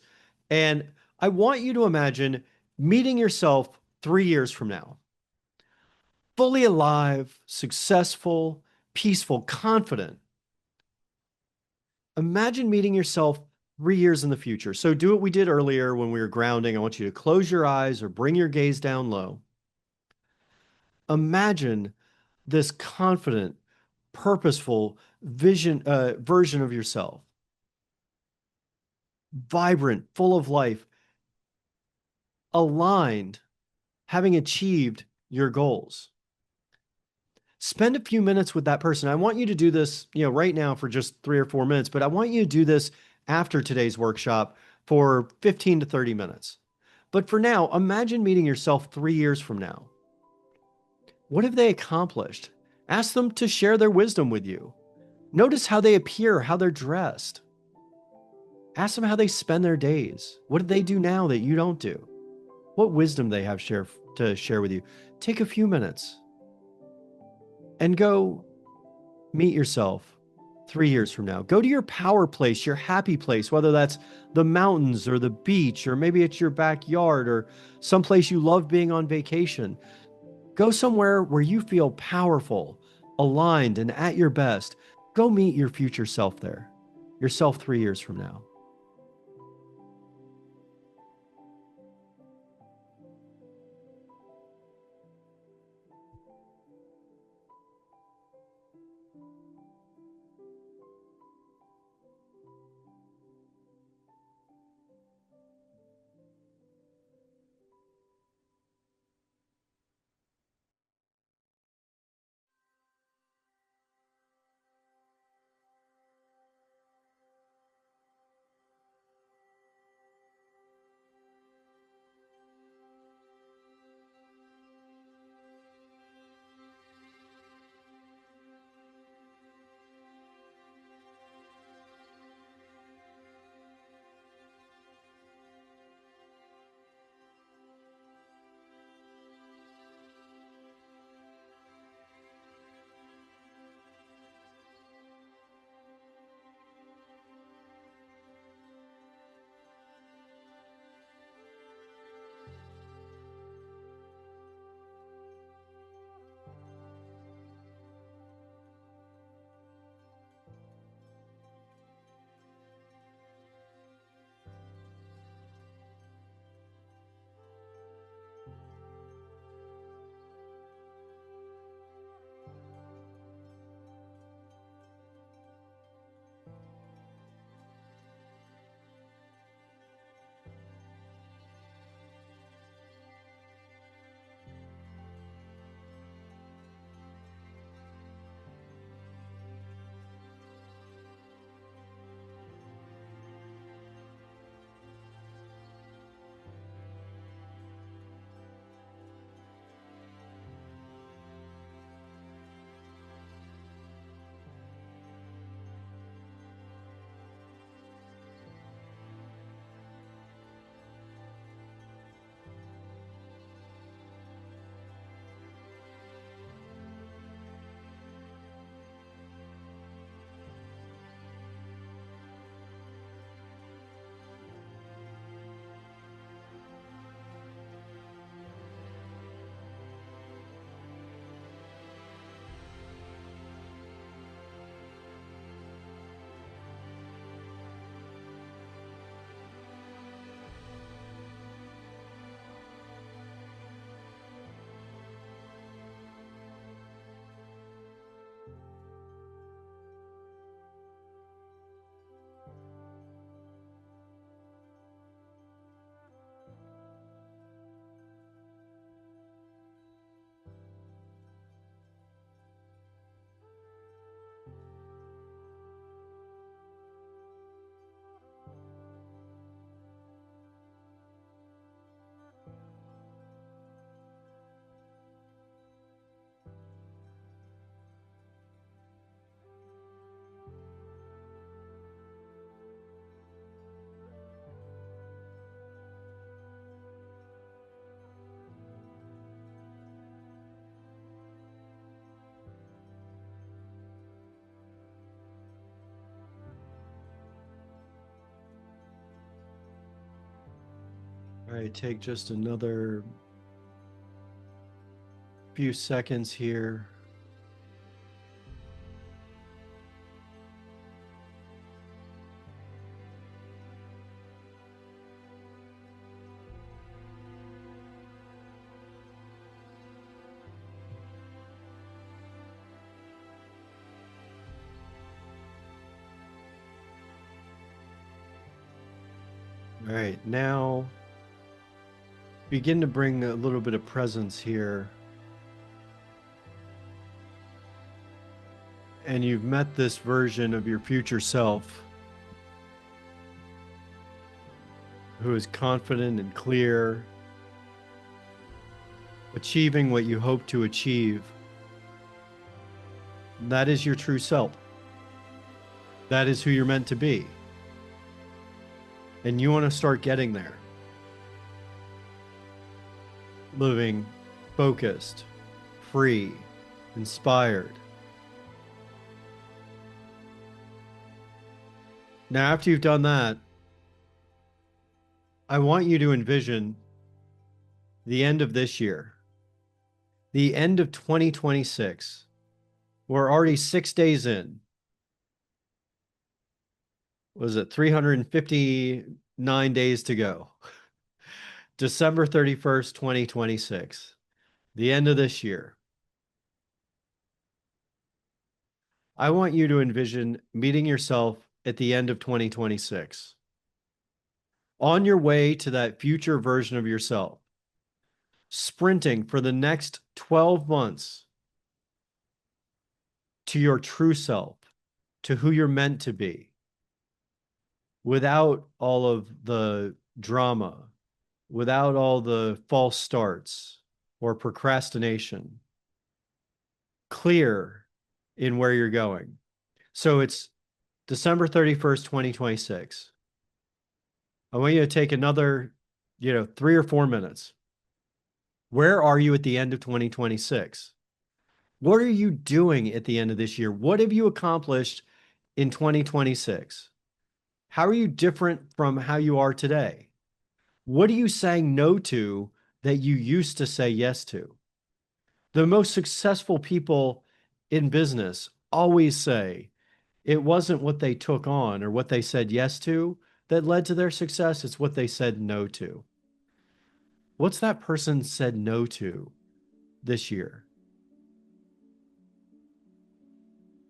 and I want you to imagine meeting yourself 3 years from now, fully alive, successful, peaceful, confident. Imagine meeting yourself 3 years in the future. So do what we did earlier when we were grounding. I want you to close your eyes or bring your gaze down low. Imagine this confident, purposeful version of yourself, vibrant, full of life, aligned, having achieved your goals. Spend a few minutes with that person. I want you to do this, right now for just 3 or 4 minutes, but I want you to do this after today's workshop for 15 to 30 minutes. But for now, imagine meeting yourself 3 years from now. What have they accomplished? Ask them to share their wisdom with you. Notice how they appear, how they're dressed. Ask them how they spend their days. What do they do now that you don't do? What wisdom they have to share with you. Take a few minutes and go meet yourself 3 years from now. Go to your power place, your happy place, whether that's the mountains or the beach, or maybe it's your backyard or someplace you love being on vacation. Go somewhere where you feel powerful, aligned, and at your best. Go meet your future self there, yourself 3 years from now. All right, take just another few seconds here. All right, now begin to bring a little bit of presence here. And you've met this version of your future self who is confident and clear, achieving what you hope to achieve. That is your true self. That is who you're meant to be. And you want to start getting there. Living focused, free, inspired. Now, after you've done that, I want you to envision the end of this year, the end of 2026. We're already 6 days in. Was it 359 days to go? December 31st, 2026, the end of this year. I want you to envision meeting yourself at the end of 2026, on your way to that future version of yourself, sprinting for the next 12 months to your true self, to who you're meant to be, without all of the drama, without all the false starts or procrastination, clear in where you're going. So it's December 31st, 2026. I want you to take another, 3 or 4 minutes. Where are you at the end of 2026? What are you doing at the end of this year? What have you accomplished in 2026? How are you different from how you are today? What are you saying no to that you used to say yes to? The most successful people in business always say it wasn't what they took on or what they said yes to that led to their success. It's what they said no to. What's that person said no to this year?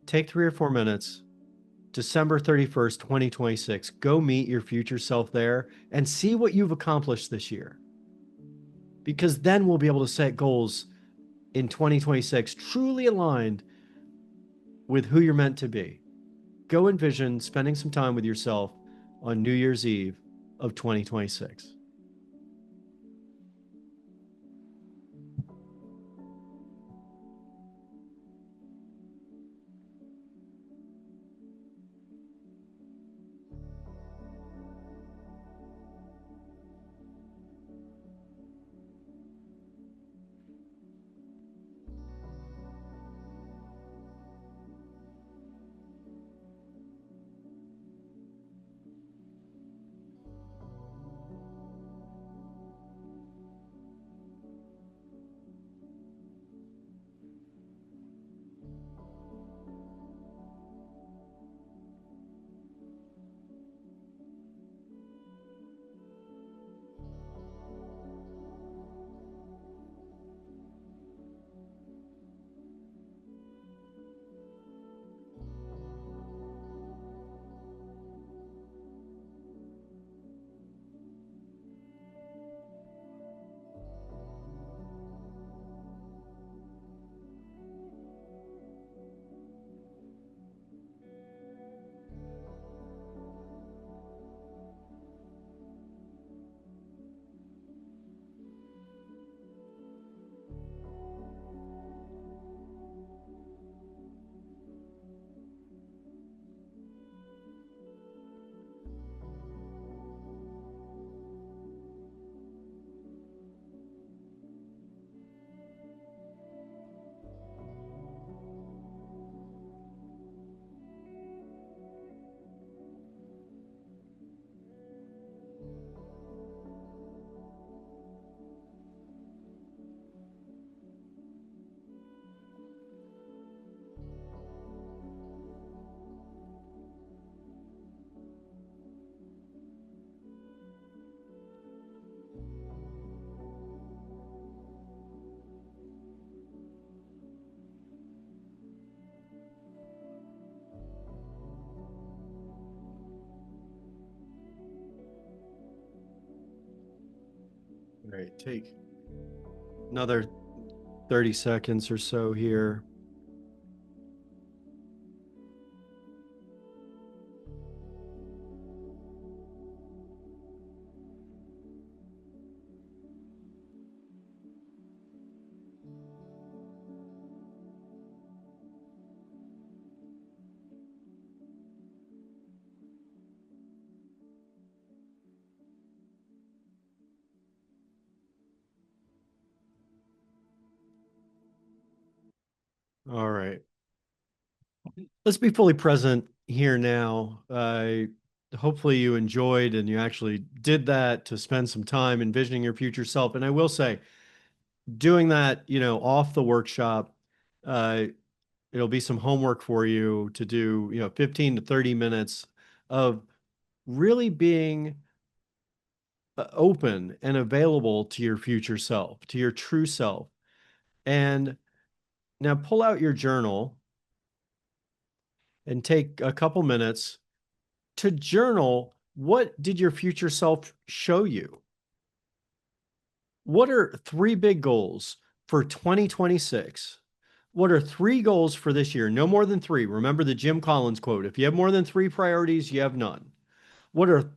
Take 3 or 4 minutes. December 31st, 2026. Go meet your future self there and see what you've accomplished this year. Because then we'll be able to set goals in 2026 truly aligned with who you're meant to be. Go envision spending some time with yourself on New Year's Eve of 2026. right, take another 30 seconds or so here. All right. Let's be fully present here now. Hopefully you enjoyed and you actually did that to spend some time envisioning your future self. And I will say, doing that, off the workshop, uh, it'll be some homework for you to do, 15 to 30 minutes of really being open and available to your future self, to your true self. And now pull out your journal and take a couple minutes to journal. What did your future self show you? What are three big goals for 2026? What are three goals for this year? No more than three. Remember the Jim Collins quote: if you have more than three priorities, you have none. What are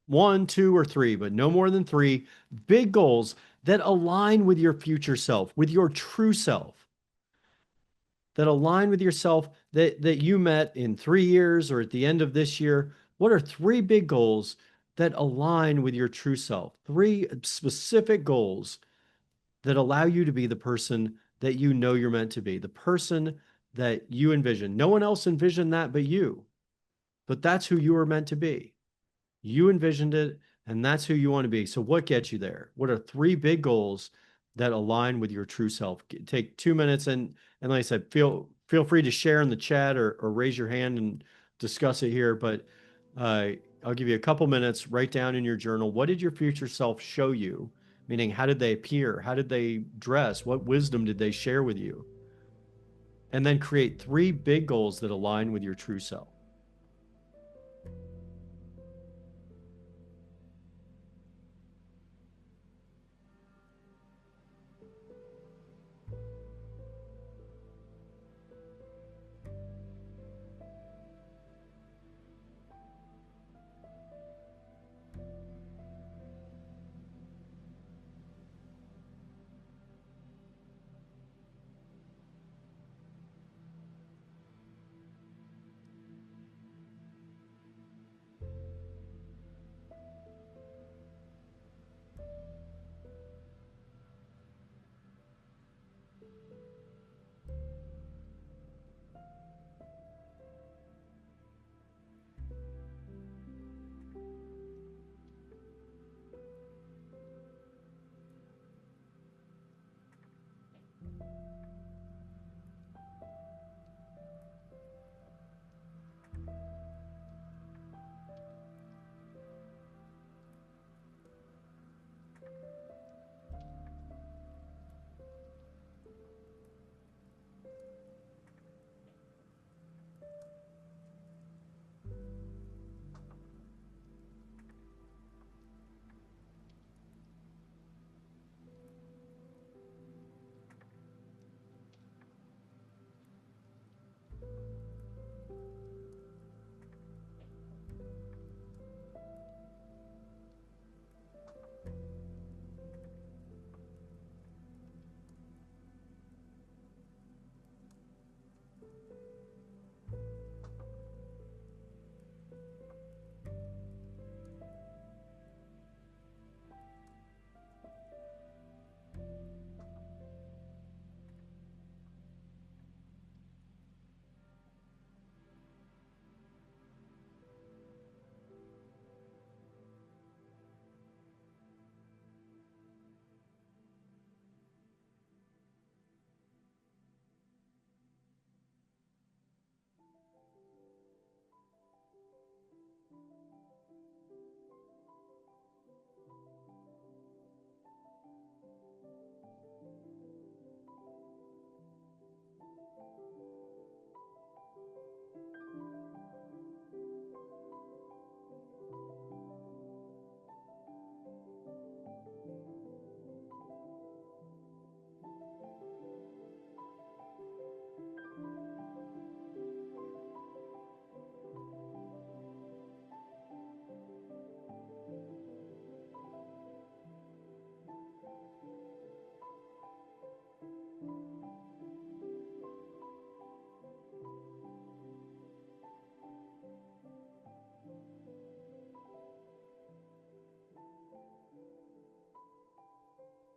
one, two, or three, but no more than three big goals that align with your future self, with your true self, that align with yourself, that you met in 3 years or at the end of this year? What are three big goals that align with your true self? Three specific goals that allow you to be the person that you know you're meant to be, the person that you envision. No one else envisioned that but you, but that's who you were meant to be. You envisioned it, and that's who you want to be. So, what gets you there? What are three big goals that align with your true self? Take 2 minutes, and like I said, feel free to share in the chat or raise your hand and discuss it here. But uh, I'll give you a couple minutes. Write down in your journal, what did your future self show you? Meaning, how did they appear? How did they dress? What wisdom did they share with you? And then create three big goals that align with your true self.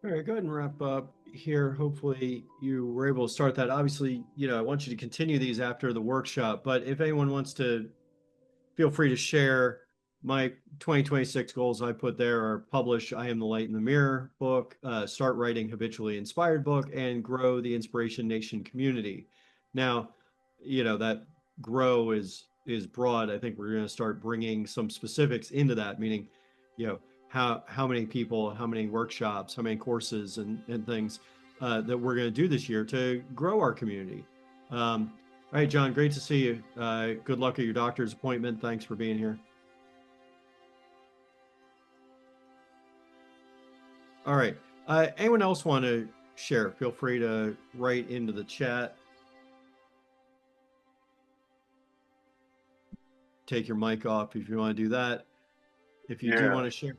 All right, go ahead and wrap up here. Hopefully you were able to start that. Obviously, I want you to continue these after the workshop, but if anyone wants to, feel free to share. My 2026 goals I put there are publish I Am the Light in the Mirror book, start writing Habitually Inspired book, and grow the Inspiration Nation community. Now, that grow is broad. I think we're going to start bringing some specifics into that, meaning, you know, how many people, how many workshops, how many courses and things that we're going to do this year to grow our community. All right, John, great to see you. Good luck at your doctor's appointment. Thanks for being here. All right. Anyone else want to share? Feel free to write into the chat. Take your mic off if you want to do that. If you do Yeah. want to share.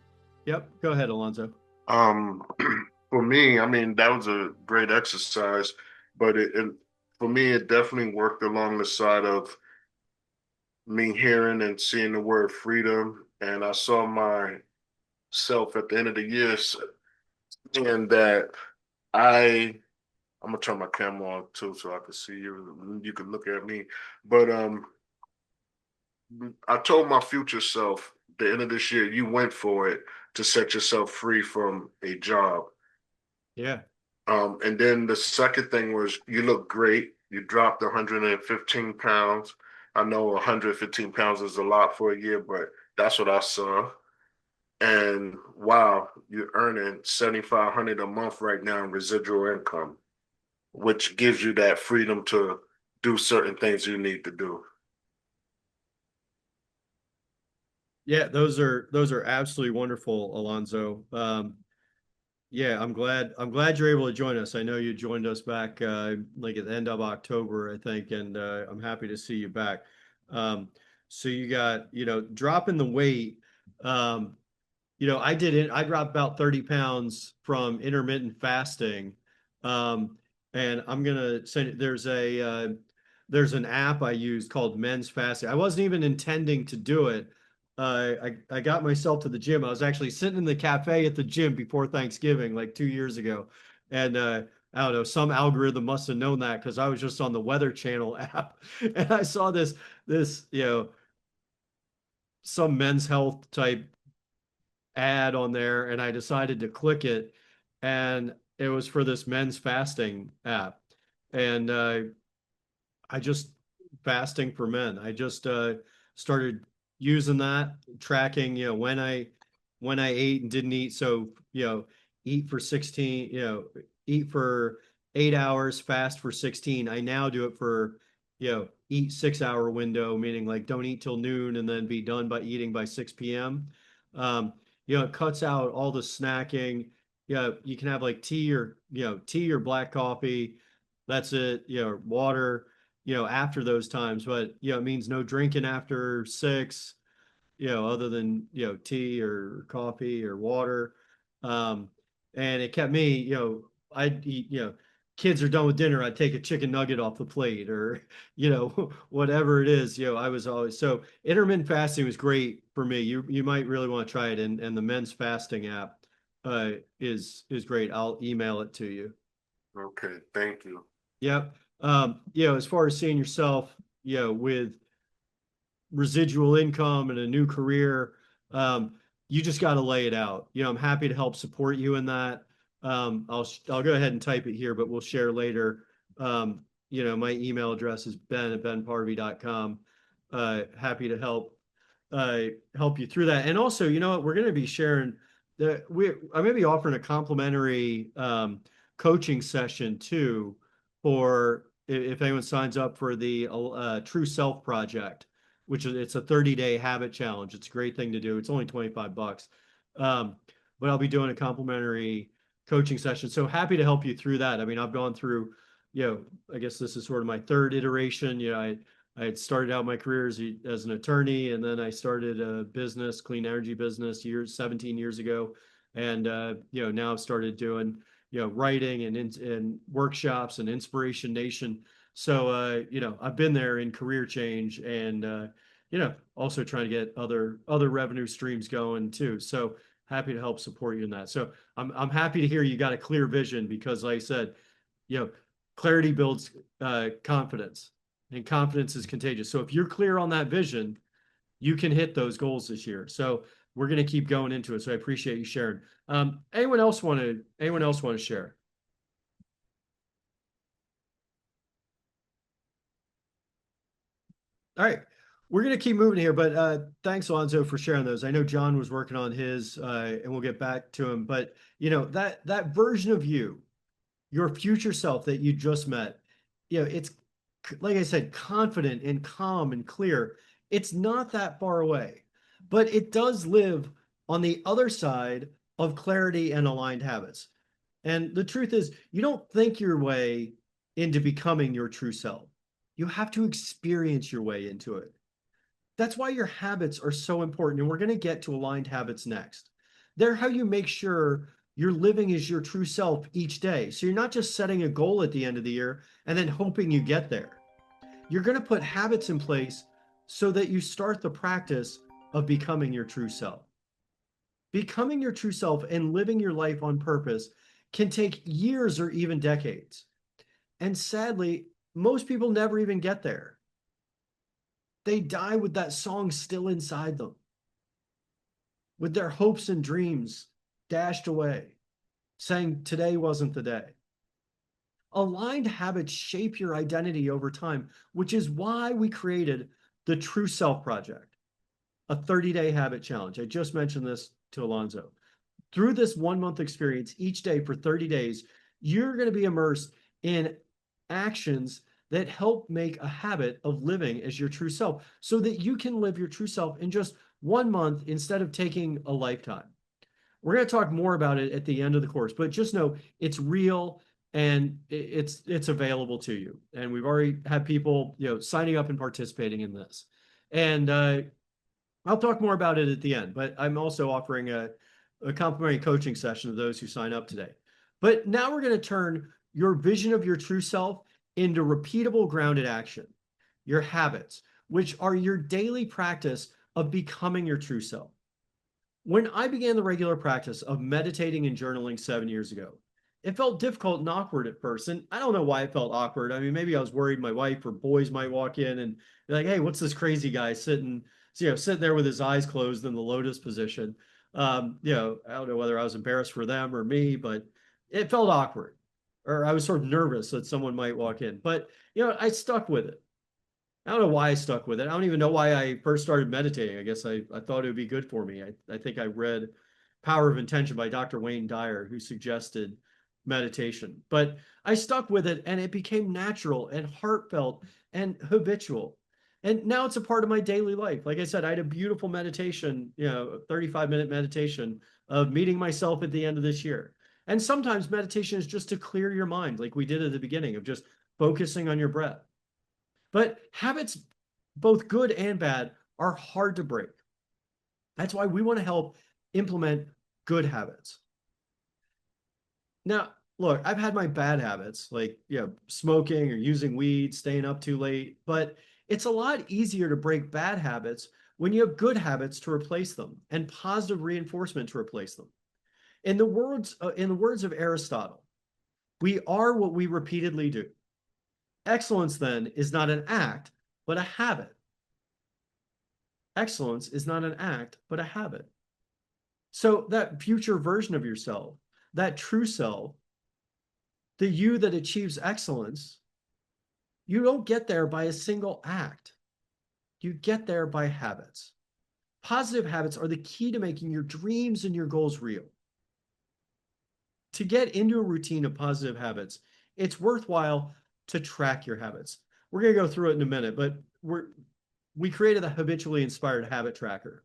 Yep, go ahead, Alonzo. Um, for me, I mean, that was a great exercise, but for me, it definitely worked along the side of me hearing and seeing the word freedom. And I saw myself at the end of the year saying that I, I'm gonna turn my camera on too so I can see you. You can look at me. But I told my future self the end of this year, you went for it to set yourself free from a job. Yeah. And then the second thing was you look great. You dropped 115 pounds. I know 115 pounds is a lot for a year, but that's what I saw. And wow, you're earning 7,500 a month right now in residual income, which gives you that freedom to do certain things you need to do. Yeah, those are absolutely wonderful, Alonzo. Yeah, I'm glad you're able to join us. I know you joined us back like at the end of October, I think, and I'm happy to see you back. So you got, dropping the weight. Um, I did it. I dropped about 30 pounds from intermittent fasting. And I'm gonna send there's an app I use called Men's Fasting. I wasn't even intending to do it. I got myself to the gym. I was actually sitting in the cafe at the gym before Thanksgiving, like 2 years ago. And I don't know, some algorithm must have known that because I was just on the Weather Channel app and I saw this, some men's health type ad on there and I decided to click it and it was for this men's fasting app. And I just fasting for men. I just started using that, tracking, when I ate and didn't eat. So, eat for 16, eat for 8 hours, fast for 16. I now do it for, eat 6 hour window, meaning like don't eat till noon and then be done by eating by 6 p.m. It cuts out all the snacking. Yeah, you can have like tea or black coffee. That's it. Water after those times, but it means no drinking after 6, other than tea or coffee or water. Um, and it kept me, I'd eat, kids are done with dinner, I'd take a chicken nugget off the plate or whatever it is. I was always so intermittent fasting was great for me. You might really want to try it, and the men's fasting app is great. I'll email it to you. Okay, thank you. Yep. As far as seeing yourself, with residual income and a new career, you just got to lay it out. I'm happy to help support you in that. I'll go ahead and type it here, but we'll share later. My email address is ben@benparvey.com. Happy to help you through that. And also, you know what, we're going to be sharing I may be offering a complimentary coaching session too for if anyone signs up for the True Self Project, which is it's a 30-day habit challenge. It's a great thing to do. It's only 25 bucks. Um, but I'll be doing a complimentary coaching session. So happy to help you through that. I mean, I've gone through, I guess this is sort of my third iteration. I had started out my career as an attorney, and then I started a business, clean energy business, 17 years ago, and now I've started doing writing and workshops and Inspiration Nation. So I've been there in career change and also trying to get other revenue streams going too. So happy to help support you in that. So I'm happy to hear you got a clear vision because, like I said, you know, clarity builds confidence, and confidence is contagious. So if you're clear on that vision, you can hit those goals this year. So we're going to keep going into it. So I appreciate you sharing. Anyone else want to share? All right. We're going to keep moving here, but thanks, Alonzo, for sharing those. I know John was working on his, and we'll get back to him. But that version of you, your future self that you just met, it's like I said, confident and calm and clear. It's not that far away, but it does live on the other side of clarity and aligned habits. And the truth is, you don't think your way into becoming your true self. You have to experience your way into it. That's why your habits are so important. And we're going to get to aligned habits next. They're how you make sure you're living as your true self each day. So you're not just setting a goal at the end of the year and then hoping you get there. You're going to put habits in place so that you start the practice of becoming your true self. Becoming your true self and living your life on purpose can take years or even decades. And sadly, most people never even get there. They die with that song still inside them, with their hopes and dreams dashed away, saying today wasn't the day. Aligned habits shape your identity over time, which is why we created the True Self Project, a 30-day habit challenge. I just mentioned this to Alonzo. Through this 1 month experience, each day for 30 days, you're going to be immersed in actions that help make a habit of living as your true self so that you can live your true self in just 1 month instead of taking a lifetime. We're going to talk more about it at the end of the course, but just know it's real and it's available to you. And we've already had people, signing up and participating in this. And I'll talk more about it at the end, but I'm also offering a complimentary coaching session to those who sign up today. But now we're going to turn your vision of your true self into repeatable, grounded action, your habits, which are your daily practice of becoming your true self. When I began the regular practice of meditating and journaling 7 years ago, it felt difficult and awkward at first. And I don't know why it felt awkward. I mean, maybe I was worried my wife or boys might walk in and be like, hey, what's this crazy guy sitting there with his eyes closed in the lotus position? I don't know whether I was embarrassed for them or me, but it felt awkward. Or I was sort of nervous that someone might walk in. But, I stuck with it. I don't know why I stuck with it. I don't even know why I first started meditating. I guess I thought it would be good for me. I think I read Power of Intention by Dr. Wayne Dyer, who suggested meditation. But I stuck with it and it became natural and heartfelt and habitual. And now it's a part of my daily life. Like I said, I had a beautiful meditation, a 35-minute meditation of meeting myself at the end of this year. And sometimes meditation is just to clear your mind, like we did at the beginning, of just focusing on your breath. But habits, both good and bad, are hard to break. That's why we want to help implement good habits. Now, look, I've had my bad habits, like smoking or using weed, staying up too late, but it's a lot easier to break bad habits when you have good habits to replace them and positive reinforcement to replace them. In the words of Aristotle, we are what we repeatedly do. Excellence, then, is not an act, but a habit. Excellence is not an act, but a habit. So that future version of yourself, that true self, the you that achieves excellence, you don't get there by a single act. You get there by habits. Positive habits are the key to making your dreams and your goals real. To get into a routine of positive habits, it's worthwhile to track your habits. We're going to go through it in a minute, but we created a habitually inspired habit tracker.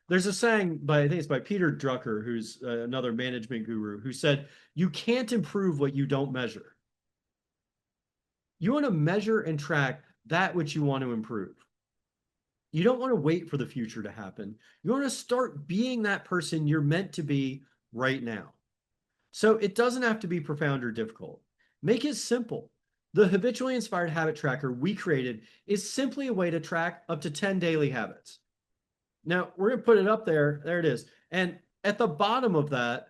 There's a saying I think it's by Peter Drucker, who's another management guru, who said, you can't improve what you don't measure. You want to measure and track that which you want to improve. You don't want to wait for the future to happen. You want to start being that person you're meant to be right now. So it doesn't have to be profound or difficult. Make it simple. The habitually inspired habit tracker we created is simply a way to track up to 10 daily habits. Now we're going to put it up there. There it is. And At the bottom of that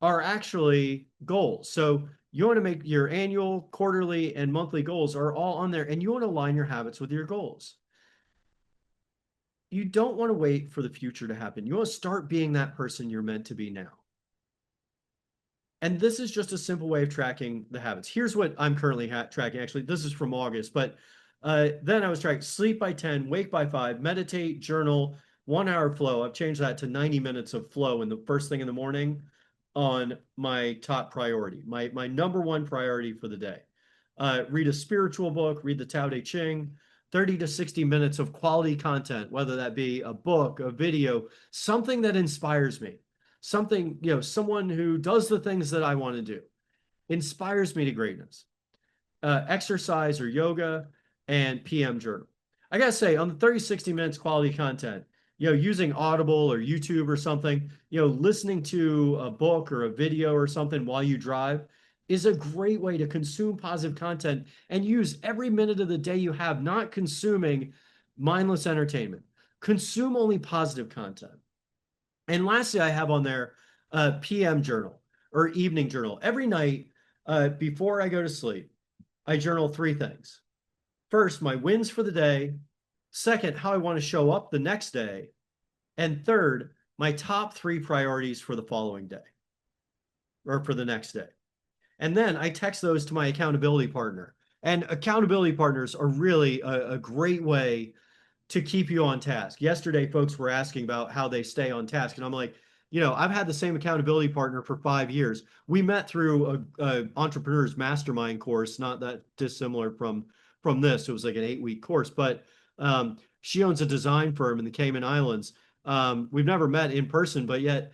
are actually goals. So you want to make your annual, quarterly, and monthly goals are all on there, and you want to align your habits with your goals. You don't want to wait for the future to happen. You want to start being that person you're meant to be now. And this is just a simple way of tracking the habits. Here's what I'm currently tracking. Actually, this is from August, but then I was tracking sleep by 10, wake by 5, meditate, journal, 1 hour flow. I've changed that to 90 minutes of flow in the first thing in the morning on my top priority, my number one priority for the day. Read a spiritual book, read the Tao Te Ching, 30 to 60 minutes of quality content, whether that be a book, a video, something that inspires me, something, someone who does the things that I want to do, inspires me to greatness. Exercise or yoga, and PM journal. I gotta say, on the 30, 60 minutes quality content, using Audible or YouTube or something, listening to a book or a video or something while you drive is a great way to consume positive content and use every minute of the day you have, not consuming mindless entertainment. Consume only positive content. And lastly, I have on there a PM journal or evening journal. Every night before I go to sleep, I journal three things. First, my wins for the day. Second, how I want to show up the next day. And third, my top three priorities for the following day or for the next day. And then I text those to my accountability partner. And accountability partners are really a great way to keep you on task. Yesterday, folks were asking about how they stay on task. And I'm like, I've had the same accountability partner for 5 years. We met through a entrepreneur's mastermind course, not that dissimilar from this. It was like an 8-week course, but she owns a design firm in the Cayman Islands. We've never met in person, but yet,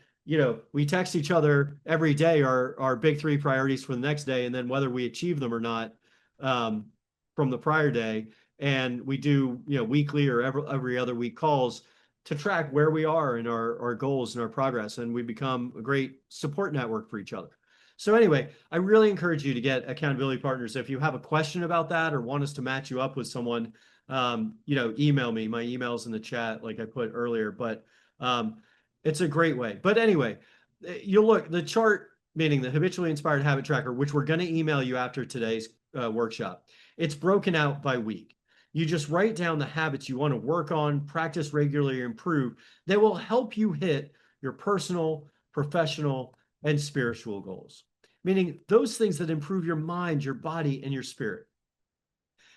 we text each other every day our big three priorities for the next day, and then whether we achieve them or not from the prior day. And we do, weekly or every other week calls to track where we are in our goals and our progress. And we become a great support network for each other. So anyway, I really encourage you to get accountability partners. If you have a question about that or want us to match you up with someone, email me. My email's in the chat, like I put earlier, but it's a great way. But anyway, you'll look, the chart, meaning the habitually inspired habit tracker, which we're going to email you after today's workshop. It's broken out by week. You just write down the habits you want to work on, practice regularly, improve, that will help you hit your personal, professional, and spiritual goals. Meaning those things that improve your mind, your body, and your spirit.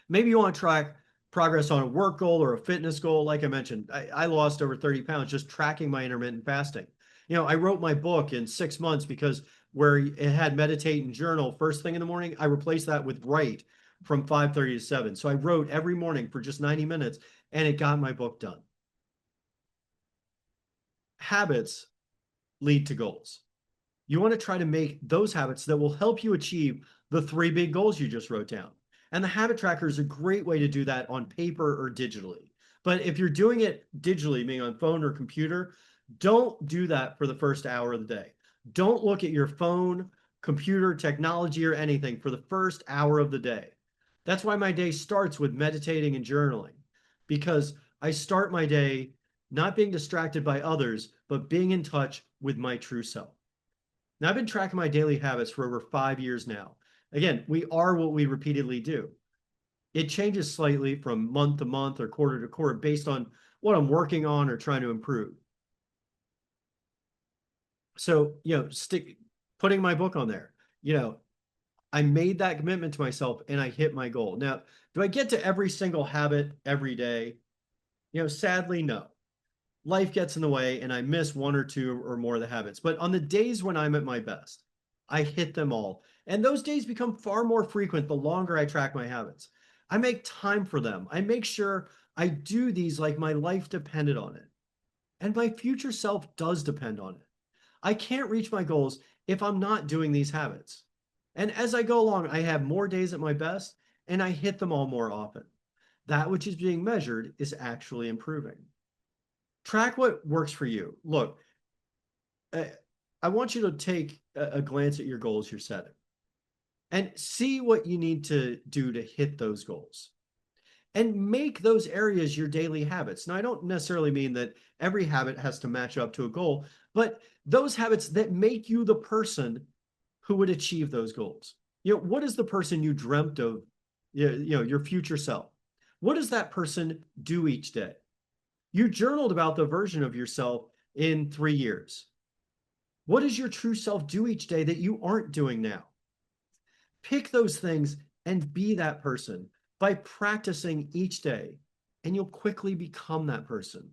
Maybe you want to track progress on a work goal or a fitness goal. Like I mentioned, I lost over 30 pounds just tracking my intermittent fasting. I wrote my book in 6 months because where it had meditate and journal first thing in the morning, I replaced that with write from 5:30 to 7. So I wrote every morning for just 90 minutes and it got my book done. Habits lead to goals. You want to try to make those habits that will help you achieve the three big goals you just wrote down. And the habit tracker is a great way to do that on paper or digitally. But if you're doing it digitally, meaning on phone or computer, don't do that for the first hour of the day. Don't look at your phone, computer, technology, or anything for the first hour of the day. That's why my day starts with meditating and journaling, because I start my day not being distracted by others, but being in touch with my true self. Now, I've been tracking my daily habits for over 5 years now. Again, we are what we repeatedly do. It changes slightly from month to month or quarter to quarter based on what I'm working on or trying to improve. So, putting my book on there, I made that commitment to myself and I hit my goal. Now, do I get to every single habit every day? Sadly, no. Life gets in the way and I miss one or two or more of the habits. But on the days when I'm at my best, I hit them all. And those days become far more frequent the longer I track my habits. I make time for them. I make sure I do these like my life depended on it. And my future self does depend on it. I can't reach my goals if I'm not doing these habits. And as I go along, I have more days at my best and I hit them all more often. That which is being measured is actually improving. Track what works for you. Look, I want you to take a glance at your goals you're setting and see what you need to do to hit those goals. and make those areas your daily habits. Now, I don't necessarily mean that every habit has to match up to a goal, but those habits that make you the person who would achieve those goals. What is the person you dreamt of, your future self? What does that person do each day? You journaled about the version of yourself in 3 years. What does your true self do each day that you aren't doing now? Pick those things and be that person by practicing each day, and you'll quickly become that person.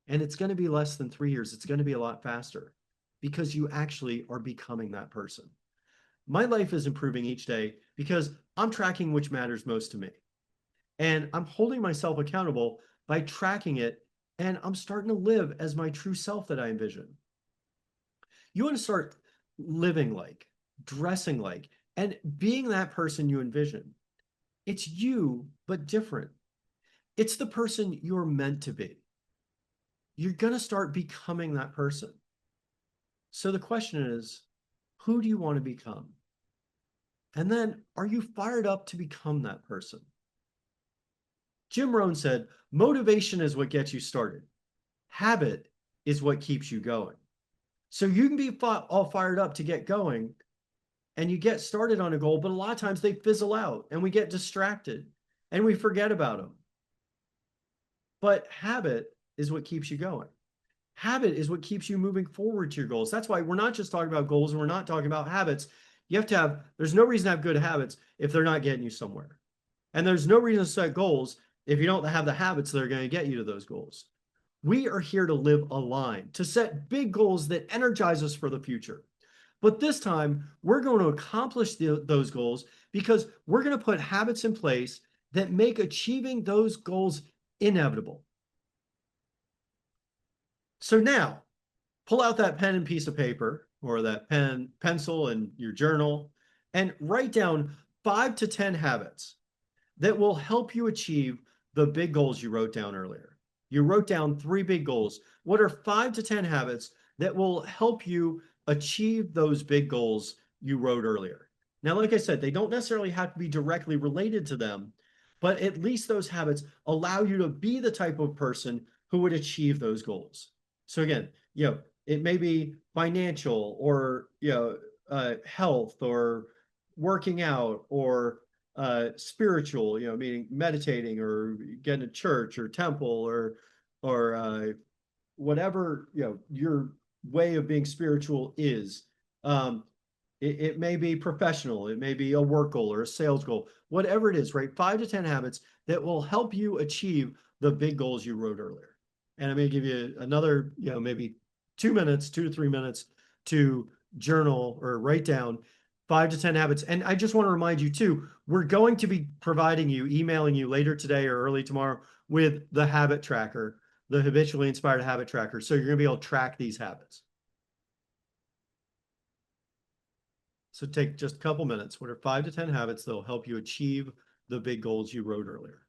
And it's going to be less than 3 years. It's going to be a lot faster because you actually are becoming that person. My life is improving each day because I'm tracking which matters most to me. And I'm holding myself accountable by tracking it. And I'm starting to live as my true self that I envision. You want to start living like, dressing like, and being that person you envision. It's you, but different. It's the person you're meant to be. You're going to start becoming that person. So the question is, who do you want to become? And then, are you fired up to become that person? Jim Rohn said, motivation is what gets you started. Habit is what keeps you going. So you can be all fired up to get going and you get started on a goal, but a lot of times they fizzle out and we get distracted and we forget about them. But habit is what keeps you going. Habit is what keeps you moving forward to your goals. That's why we're not just talking about goals and we're not talking about habits. You have to have, there's no reason to have good habits if they're not getting you somewhere. And there's no reason to set goals if you don't have the habits that are going to get you to those goals. We are here to live aligned, to set big goals that energize us for the future. But this time, we're going to accomplish those goals because we're going to put habits in place that make achieving those goals inevitable. So now, pull out that pen and piece of paper or that pencil and your journal and write down 5 to 10 habits that will help you achieve the big goals you wrote down earlier. You wrote down 3 big goals. What are 5 to 10 habits that will help you achieve those big goals you wrote earlier? Now, like I said, they don't necessarily have to be directly related to them, but at least those habits allow you to be the type of person who would achieve those goals. So again, it may be financial or, health or working out or spiritual, meaning meditating or getting to church or temple or whatever your way of being spiritual is. It may be professional, it may be a work goal or a sales goal, whatever it is, right? 5 to 10 habits that will help you achieve the big goals you wrote earlier. And I'm going to give you another, maybe 2 minutes, 2 to 3 minutes to journal or write down 5 to 10 habits. And I just want to remind you too, we're going to be providing you, emailing you later today or early tomorrow with the habit tracker, the habitually inspired habit tracker. So you're going to be able to track these habits. So take just a couple minutes. What are 5 to 10 habits that will help you achieve the big goals you wrote earlier?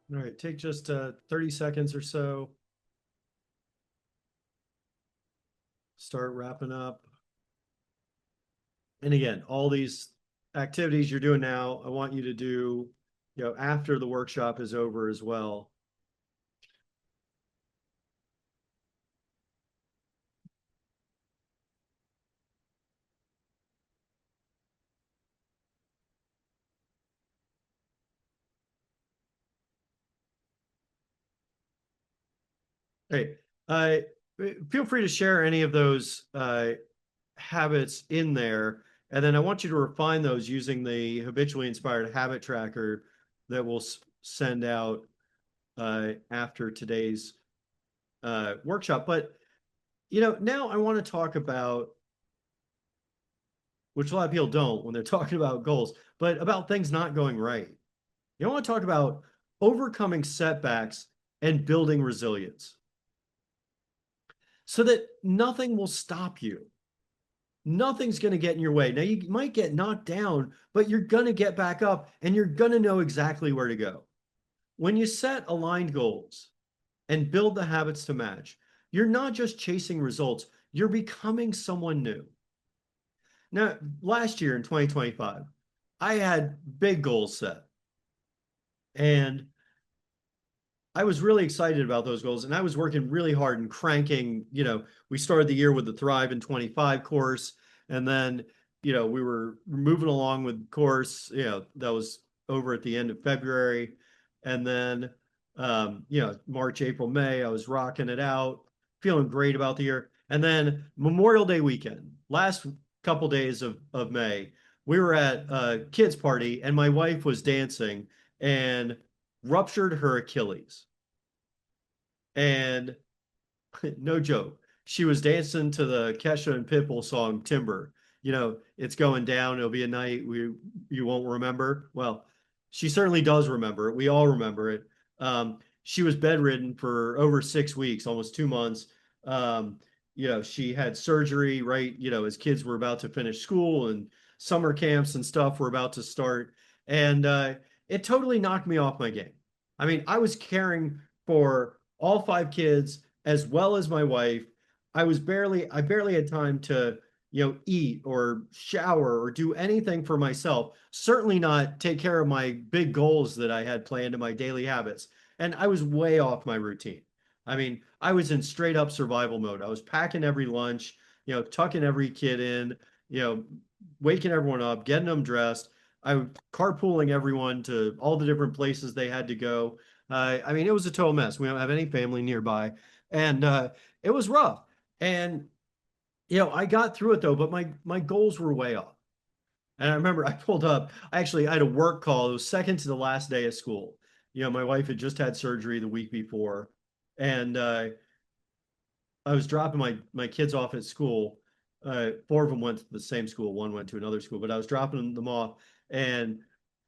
All right, take just 30 seconds or so. Start wrapping up. And again, all these activities you're doing now, I want you to do, after the workshop is over as well. Hey, uh, feel free to share any of those habits in there. And then I want you to refine those using the habitually inspired habit tracker that we'll send out after today's workshop. But, now I want to talk about, which a lot of people don't when they're talking about goals, but about things not going right. You want to talk about overcoming setbacks and building resilience so that nothing will stop you. Nothing's going to get in your way. Now, you might get knocked down, but you're going to get back up and you're going to know exactly where to go. When you set aligned goals and build the habits to match, you're not just chasing results, you're becoming someone new. Now, last year in 2025, I had big goals set and I was really excited about those goals and I was working really hard and cranking, we started the year with the Thrive in 25 course. And then, we were moving along with course, that was over at the end of February. And then, March, April, May, I was rocking it out, feeling great about the year. And then Memorial Day weekend, last couple days of May, we were at a kids party and my wife was dancing and ruptured her Achilles. And no joke, she was dancing to the Kesha and Pitbull song Timber. It's going down. It'll be a night you won't remember. Well, she certainly does remember it. We all remember it. She was bedridden for over 6 weeks, almost 2 months. She had surgery right, as kids were about to finish school and summer camps and stuff were about to start. And it totally knocked me off my game. I mean, I was caring for all five kids as well as my wife. I barely had time to, eat or shower or do anything for myself. Certainly not take care of my big goals that I had planned in my daily habits. And I was way off my routine. I mean, I was in straight up survival mode. I was packing every lunch, tucking every kid in, you know, waking everyone up, getting them dressed. I was carpooling everyone to all the different places they had to go. I mean, it was a total mess. We don't have any family nearby, and it was rough. And I got through it though, but my goals were way off. And I remember I pulled up. I had a work call. It was second to the last day of school. My wife had just had surgery the week before, and I was dropping my kids off at school. Four of them went to the same school. One went to another school, but I was dropping them off, and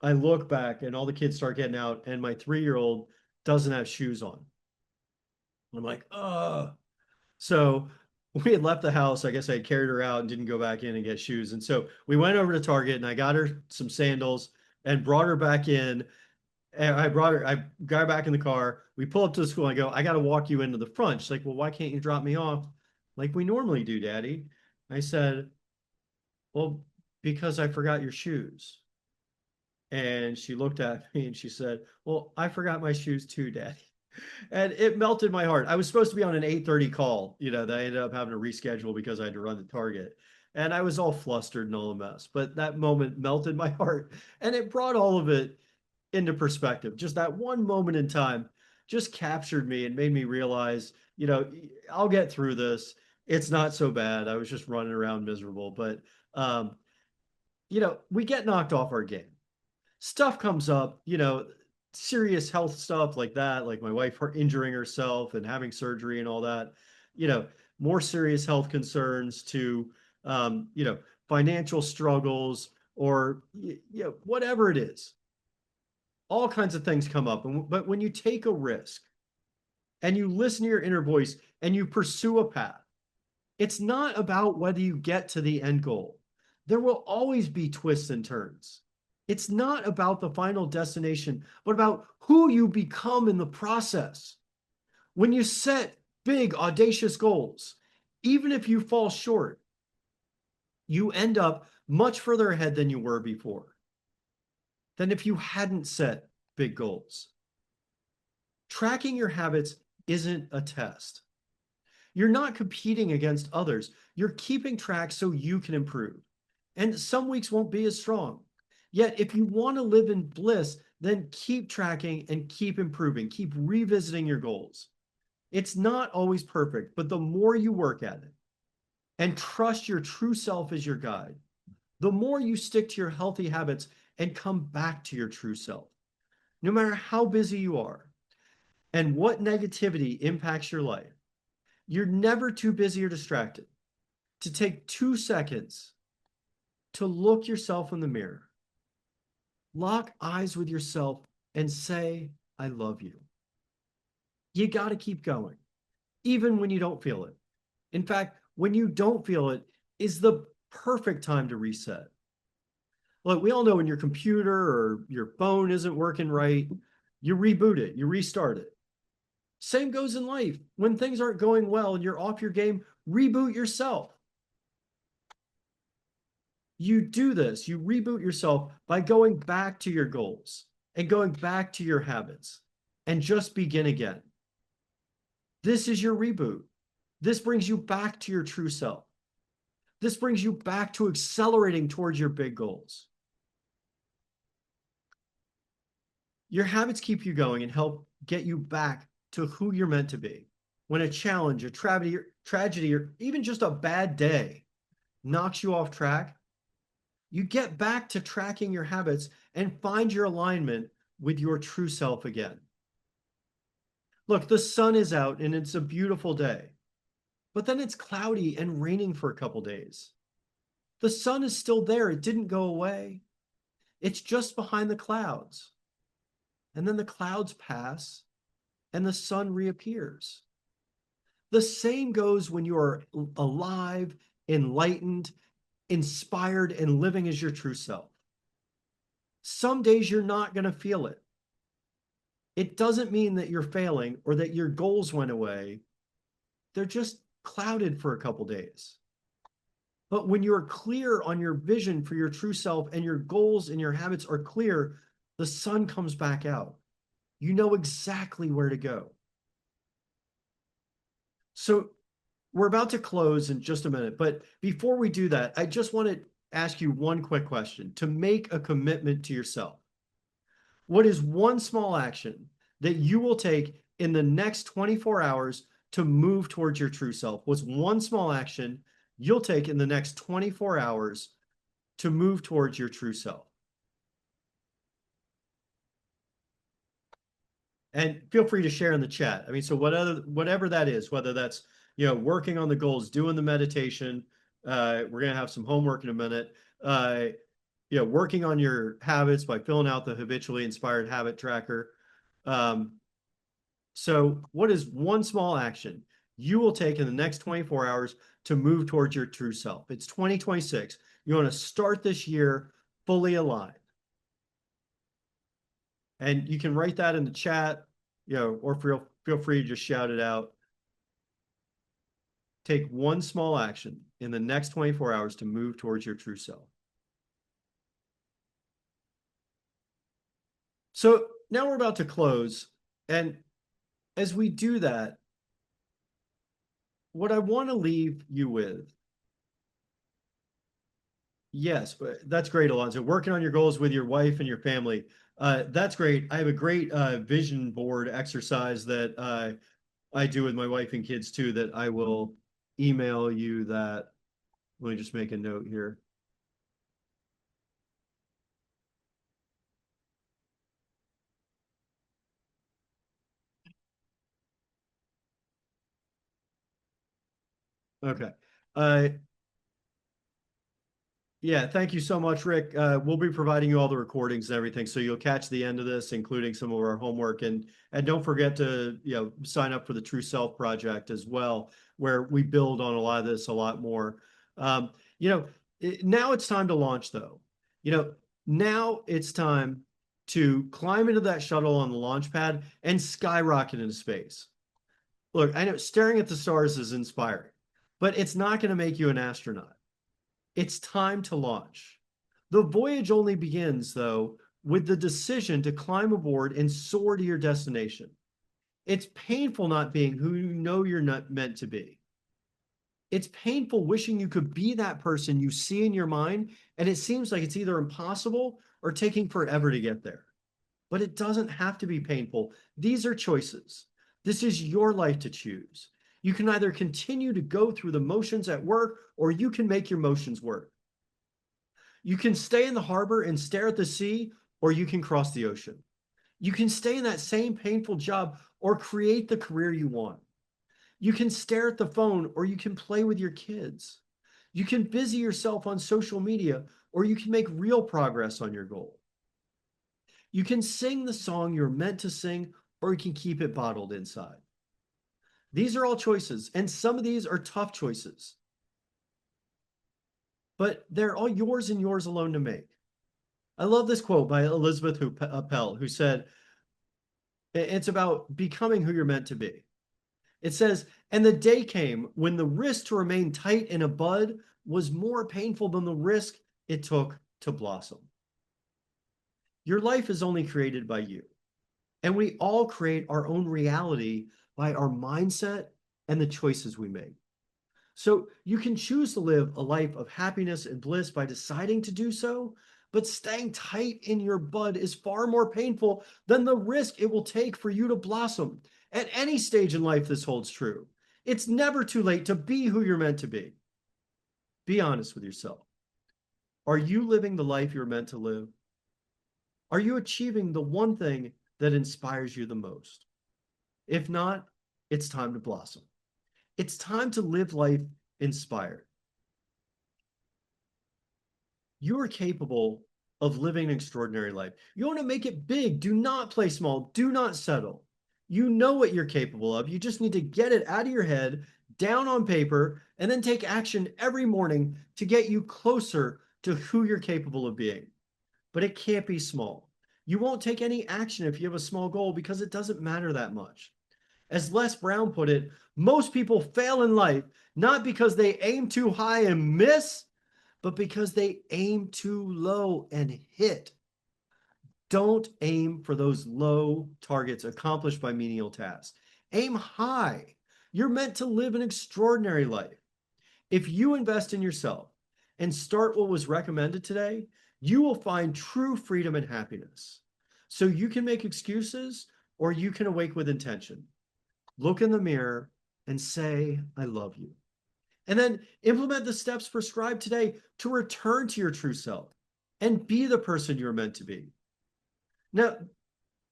I look back, and all the kids start getting out, and my 3-year-old doesn't have shoes on. I'm like, oh. So we had left the house. I guess I had carried her out and didn't go back in and get shoes. And so we went over to Target, and I got her some sandals and brought her back in. And I got her back in the car. We pull up to the school. I go, I got to walk you into the front. She's like, well, why can't you drop me off like we normally do, Daddy? I said, well, because I forgot your shoes. And she looked at me and she said, well, I forgot my shoes too, Daddy. And it melted my heart. I was supposed to be on an 8:30 call, that I ended up having to reschedule because I had to run to Target. And I was all flustered and all a mess. But that moment melted my heart. And it brought all of it into perspective. Just that one moment in time just captured me and made me realize, I'll get through this. It's not so bad. I was just running around miserable. But we get knocked off our game. Stuff comes up, serious health stuff like that, like my wife injuring herself and having surgery and all that, you know, more serious health concerns to, um, you know, financial struggles or, whatever it is. All kinds of things come up. But when you take a risk and you listen to your inner voice and you pursue a path, it's not about whether you get to the end goal. There will always be twists and turns. It's not about the final destination, but about who you become in the process. When you set big, audacious goals, even if you fall short, you end up much further ahead than you were before, than if you hadn't set big goals. Tracking your habits isn't a test. You're not competing against others. You're keeping track so you can improve. And some weeks won't be as strong. Yet, if you want to live in bliss, then keep tracking and keep improving, keep revisiting your goals. It's not always perfect, but the more you work at it and trust your true self as your guide, the more you stick to your healthy habits and come back to your true self. No matter how busy you are and what negativity impacts your life, you're never too busy or distracted to take 2 seconds to look yourself in the mirror, lock eyes with yourself, and say, I love you. You got to keep going, even when you don't feel it. In fact, when you don't feel it is the perfect time to reset. Look, we all know when your computer or your phone isn't working right, you reboot it, you restart it. Same goes in life. When things aren't going well and you're off your game, reboot yourself. You do this, you reboot yourself by going back to your goals and going back to your habits and just begin again. This is your reboot. This brings you back to your true self. This brings you back to accelerating towards your big goals. Your habits keep you going and help get you back to who you're meant to be. When a challenge, a tragedy, or even just a bad day knocks you off track, you get back to tracking your habits and find your alignment with your true self again. Look, the sun is out and it's a beautiful day, but then it's cloudy and raining for a couple days. The sun is still there. It didn't go away. It's just behind the clouds. And then the clouds pass and the sun reappears. The same goes when you are alive, enlightened, inspired, and living as your true self. Some days you're not going to feel it. It doesn't mean that you're failing or that your goals went away. They're just clouded for a couple days. But when you're clear on your vision for your true self and your goals and your habits are clear, the sun comes back out. You know exactly where to go. So we're about to close in just a minute, but before we do that, I just want to ask you one quick question to make a commitment to yourself. What is one small action that you will take in the next 24 hours to move towards your true self? What's one small action you'll take in the next 24 hours to move towards your true self? And feel free to share in the chat. I mean, so whatever that is, whether that's, working on the goals, doing the meditation, we're going to have some homework in a minute, working on your habits by filling out the habitually inspired habit tracker. So what is one small action you will take in the next 24 hours to move towards your true self? It's 2026. You want to start this year fully alive. And you can write that in the chat, or feel free to just shout it out. Take one small action in the next 24 hours to move towards your true self. So now we're about to close. And as we do that, what I want to leave you with, yes, that's great, Alonzo. Working on your goals with your wife and your family. That's great. I have a great vision board exercise that I do with my wife and kids too, that I will email you that. Let me just make a note here. Okay. Yeah, thank you so much, Rick. We'll be providing you all the recordings and everything, so you'll catch the end of this, including some of our homework. And don't forget to sign up for the True Self Project as well, where we build on a lot of this a lot more. Now it's time to launch, though. Now it's time to climb into that shuttle on the launch pad and skyrocket into space. Look, I know staring at the stars is inspiring, but it's not going to make you an astronaut. It's time to launch. The voyage only begins, though, with the decision to climb aboard and soar to your destination. It's painful not being who you know you're not meant to be. It's painful wishing you could be that person you see in your mind, and it seems like it's either impossible or taking forever to get there. But it doesn't have to be painful. These are choices. This is your life to choose. You can either continue to go through the motions at work, or you can make your motions work. You can stay in the harbor and stare at the sea, or you can cross the ocean. You can stay in that same painful job or create the career you want. You can stare at the phone, or you can play with your kids. You can busy yourself on social media, or you can make real progress on your goal. You can sing the song you're meant to sing, or you can keep it bottled inside. These are all choices, and some of these are tough choices, but they're all yours and yours alone to make. I love this quote by Elizabeth Appel, who said, it's about becoming who you're meant to be. It says, and the day came when the risk to remain tight in a bud was more painful than the risk it took to blossom. Your life is only created by you. And we all create our own reality by our mindset and the choices we make. So you can choose to live a life of happiness and bliss by deciding to do so, but staying tight in your bud is far more painful than the risk it will take for you to blossom. At any stage in life, this holds true. It's never too late to be who you're meant to be. Be honest with yourself. Are you living the life you're meant to live? Are you achieving the one thing that inspires you the most? If not, it's time to blossom. It's time to live life inspired. You are capable of living an extraordinary life. You want to make it big. Do not play small. Do not settle. You know what you're capable of. You just need to get it out of your head, down on paper, and then take action every morning to get you closer to who you're capable of being. But it can't be small. You won't take any action if you have a small goal because it doesn't matter that much. As Les Brown put it, most people fail in life not because they aim too high and miss, but because they aim too low and hit. Don't aim for those low targets accomplished by menial tasks. Aim high. You're meant to live an extraordinary life. If you invest in yourself and start what was recommended today, you will find true freedom and happiness. So you can make excuses or you can awake with intention. Look in the mirror and say, I love you. And then implement the steps prescribed today to return to your true self and be the person you're meant to be. Now,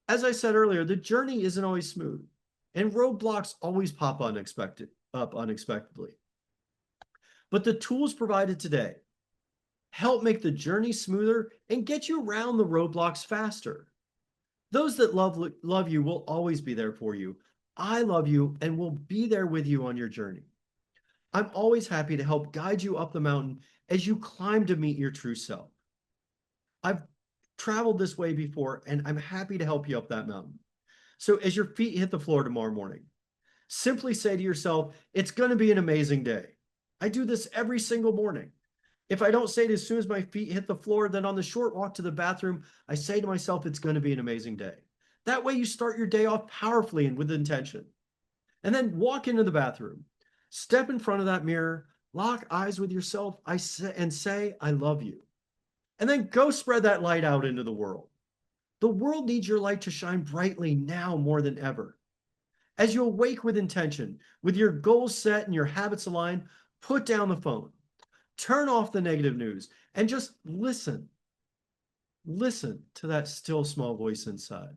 as I said earlier, the journey isn't always smooth, and roadblocks always pop up unexpectedly. But the tools provided today help make the journey smoother and get you around the roadblocks faster. Those that love you will always be there for you. I love you and will be there with you on your journey. I'm always happy to help guide you up the mountain as you climb to meet your true self. I've traveled this way before, and I'm happy to help you up that mountain. So as your feet hit the floor tomorrow morning, simply say to yourself, it's going to be an amazing day. I do this every single morning. If I don't say it as soon as my feet hit the floor, then on the short walk to the bathroom, I say to myself, it's going to be an amazing day. That way you start your day off powerfully and with intention. And then walk into the bathroom, step in front of that mirror, lock eyes with yourself, and say, I love you. And then go spread that light out into the world. The world needs your light to shine brightly now more than ever. As you awake with intention, with your goals set and your habits aligned, put down the phone, turn off the negative news, and just listen. Listen to that still small voice inside.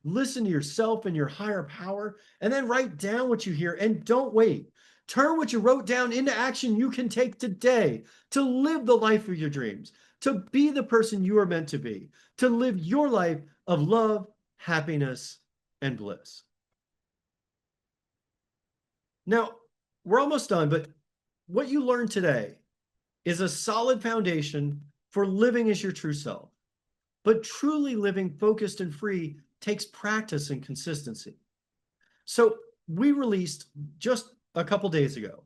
Listen to yourself and your higher power, and then write down what you hear and don't wait. Turn what you wrote down into action you can take today to live the life of your dreams, to be the person you are meant to be, to live your life of love, happiness, and bliss. Now, we're almost done, but what you learned today is a solid foundation for living as your true self. But truly living focused and free takes practice and consistency. So we released just a couple days ago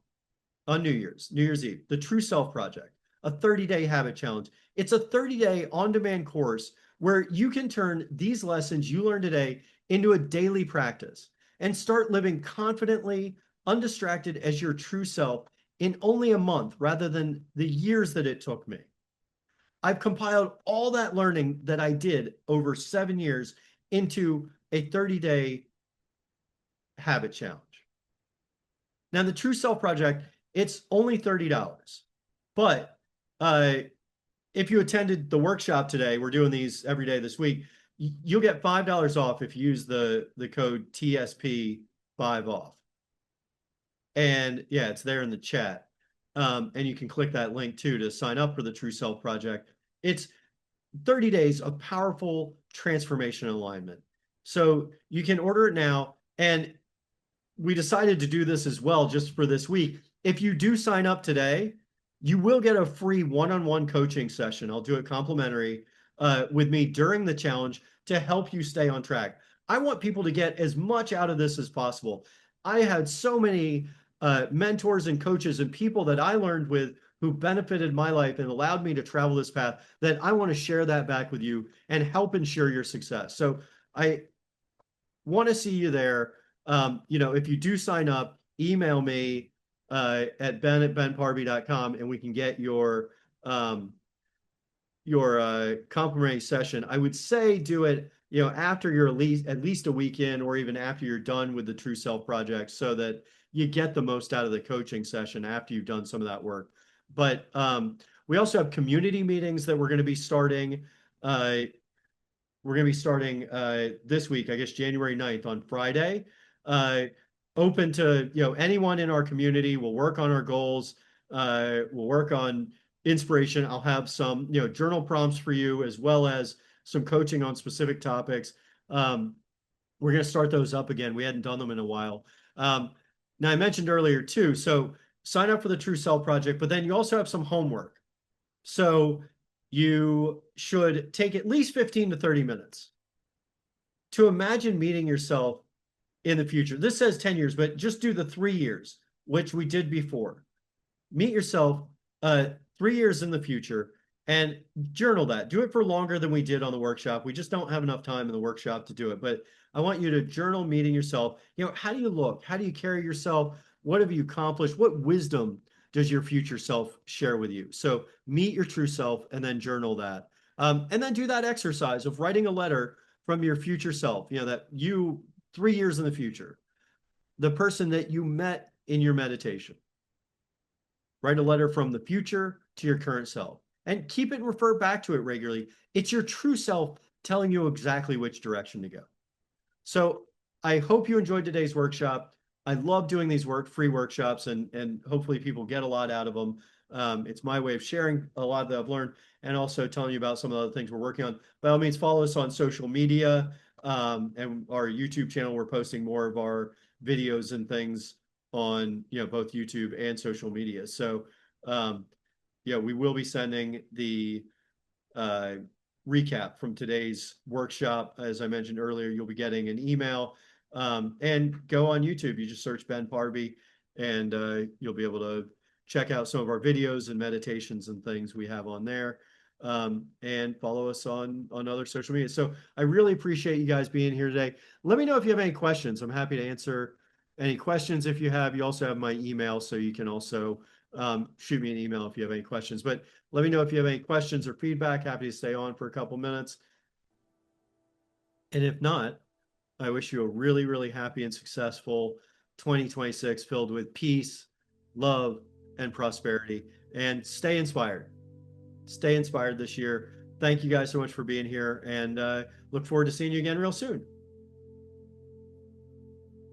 on New Year's Eve, the True Self Project, a 30-day habit challenge. It's a 30-day on-demand course where you can turn these lessons you learned today into a daily practice and start living confidently, undistracted as your true self in only a month rather than the years that it took me. I've compiled all that learning that I did over 7 years into a 30-day habit challenge. Now, the True Self Project, it's only $30. But if you attended the workshop today, we're doing these every day this week, you'll get $5 off if you use the code TSP5OFF. And yeah, it's there in the chat. And you can click that link too to sign up for the True Self Project. It's 30 days of powerful transformation alignment. So you can order it now. And we decided to do this as well just for this week. If you do sign up today, you will get a free one-on-one coaching session. I'll do it complimentary with me during the challenge to help you stay on track. I want people to get as much out of this as possible. I had so many mentors and coaches and people that I learned with who benefited my life and allowed me to travel this path that I want to share that back with you and help ensure your success. So I want to see you there. If you do sign up, email me at ben@benparvey.com and we can get your complimentary session. I would say do it, after you're at least a week in, or even after you're done with the True Self Project, so that you get the most out of the coaching session after you've done some of that work. But we also have community meetings that we're going to be starting. This week, I guess January 9th on Friday. Open to anyone in our community. We'll work on our goals. We'll work on inspiration. I'll have some journal prompts for you, as well as some coaching on specific topics. We're going to start those up again. We hadn't done them in a while. Now, I mentioned earlier too, so sign up for the True Self Project, but then you also have some homework. So you should take at least 15 to 30 minutes to imagine meeting yourself in the future. This says 10 years, but just do the 3 years, which we did before. Meet yourself 3 years in the future and journal that. Do it for longer than we did on the workshop. We just don't have enough time in the workshop to do it. But I want you to journal meeting yourself. How do you look? How do you carry yourself? What have you accomplished? What wisdom does your future self share with you? So meet your true self and then journal that. And then do that exercise of writing a letter from your future self, that you 3 years in the future, the person that you met in your meditation. Write a letter from the future to your current self and keep it and refer back to it regularly. It's your true self telling you exactly which direction to go. So I hope you enjoyed today's workshop. I love doing these free workshops, and hopefully people get a lot out of them. It's my way of sharing a lot that I've learned and also telling you about some of the other things we're working on. By all means, follow us on social media and our YouTube channel. We're posting more of our videos and things on both YouTube and social media. So we will be sending the recap from today's workshop. As I mentioned earlier, you'll be getting an email. And go on YouTube. You just search Ben Parvey, and you'll be able to check out some of our videos and meditations and things we have on there. And follow us on other social media. So I really appreciate you guys being here today. Let me know if you have any questions. I'm happy to answer any questions if you have. You also have my email, so you can also shoot me an email if you have any questions. But let me know if you have any questions or feedback. Happy to stay on for a couple minutes. And if not, I wish you a really, really happy and successful 2026 filled with peace, love, and prosperity. And stay inspired. Stay inspired this year. Thank you guys so much for being here, and look forward to seeing you again real soon.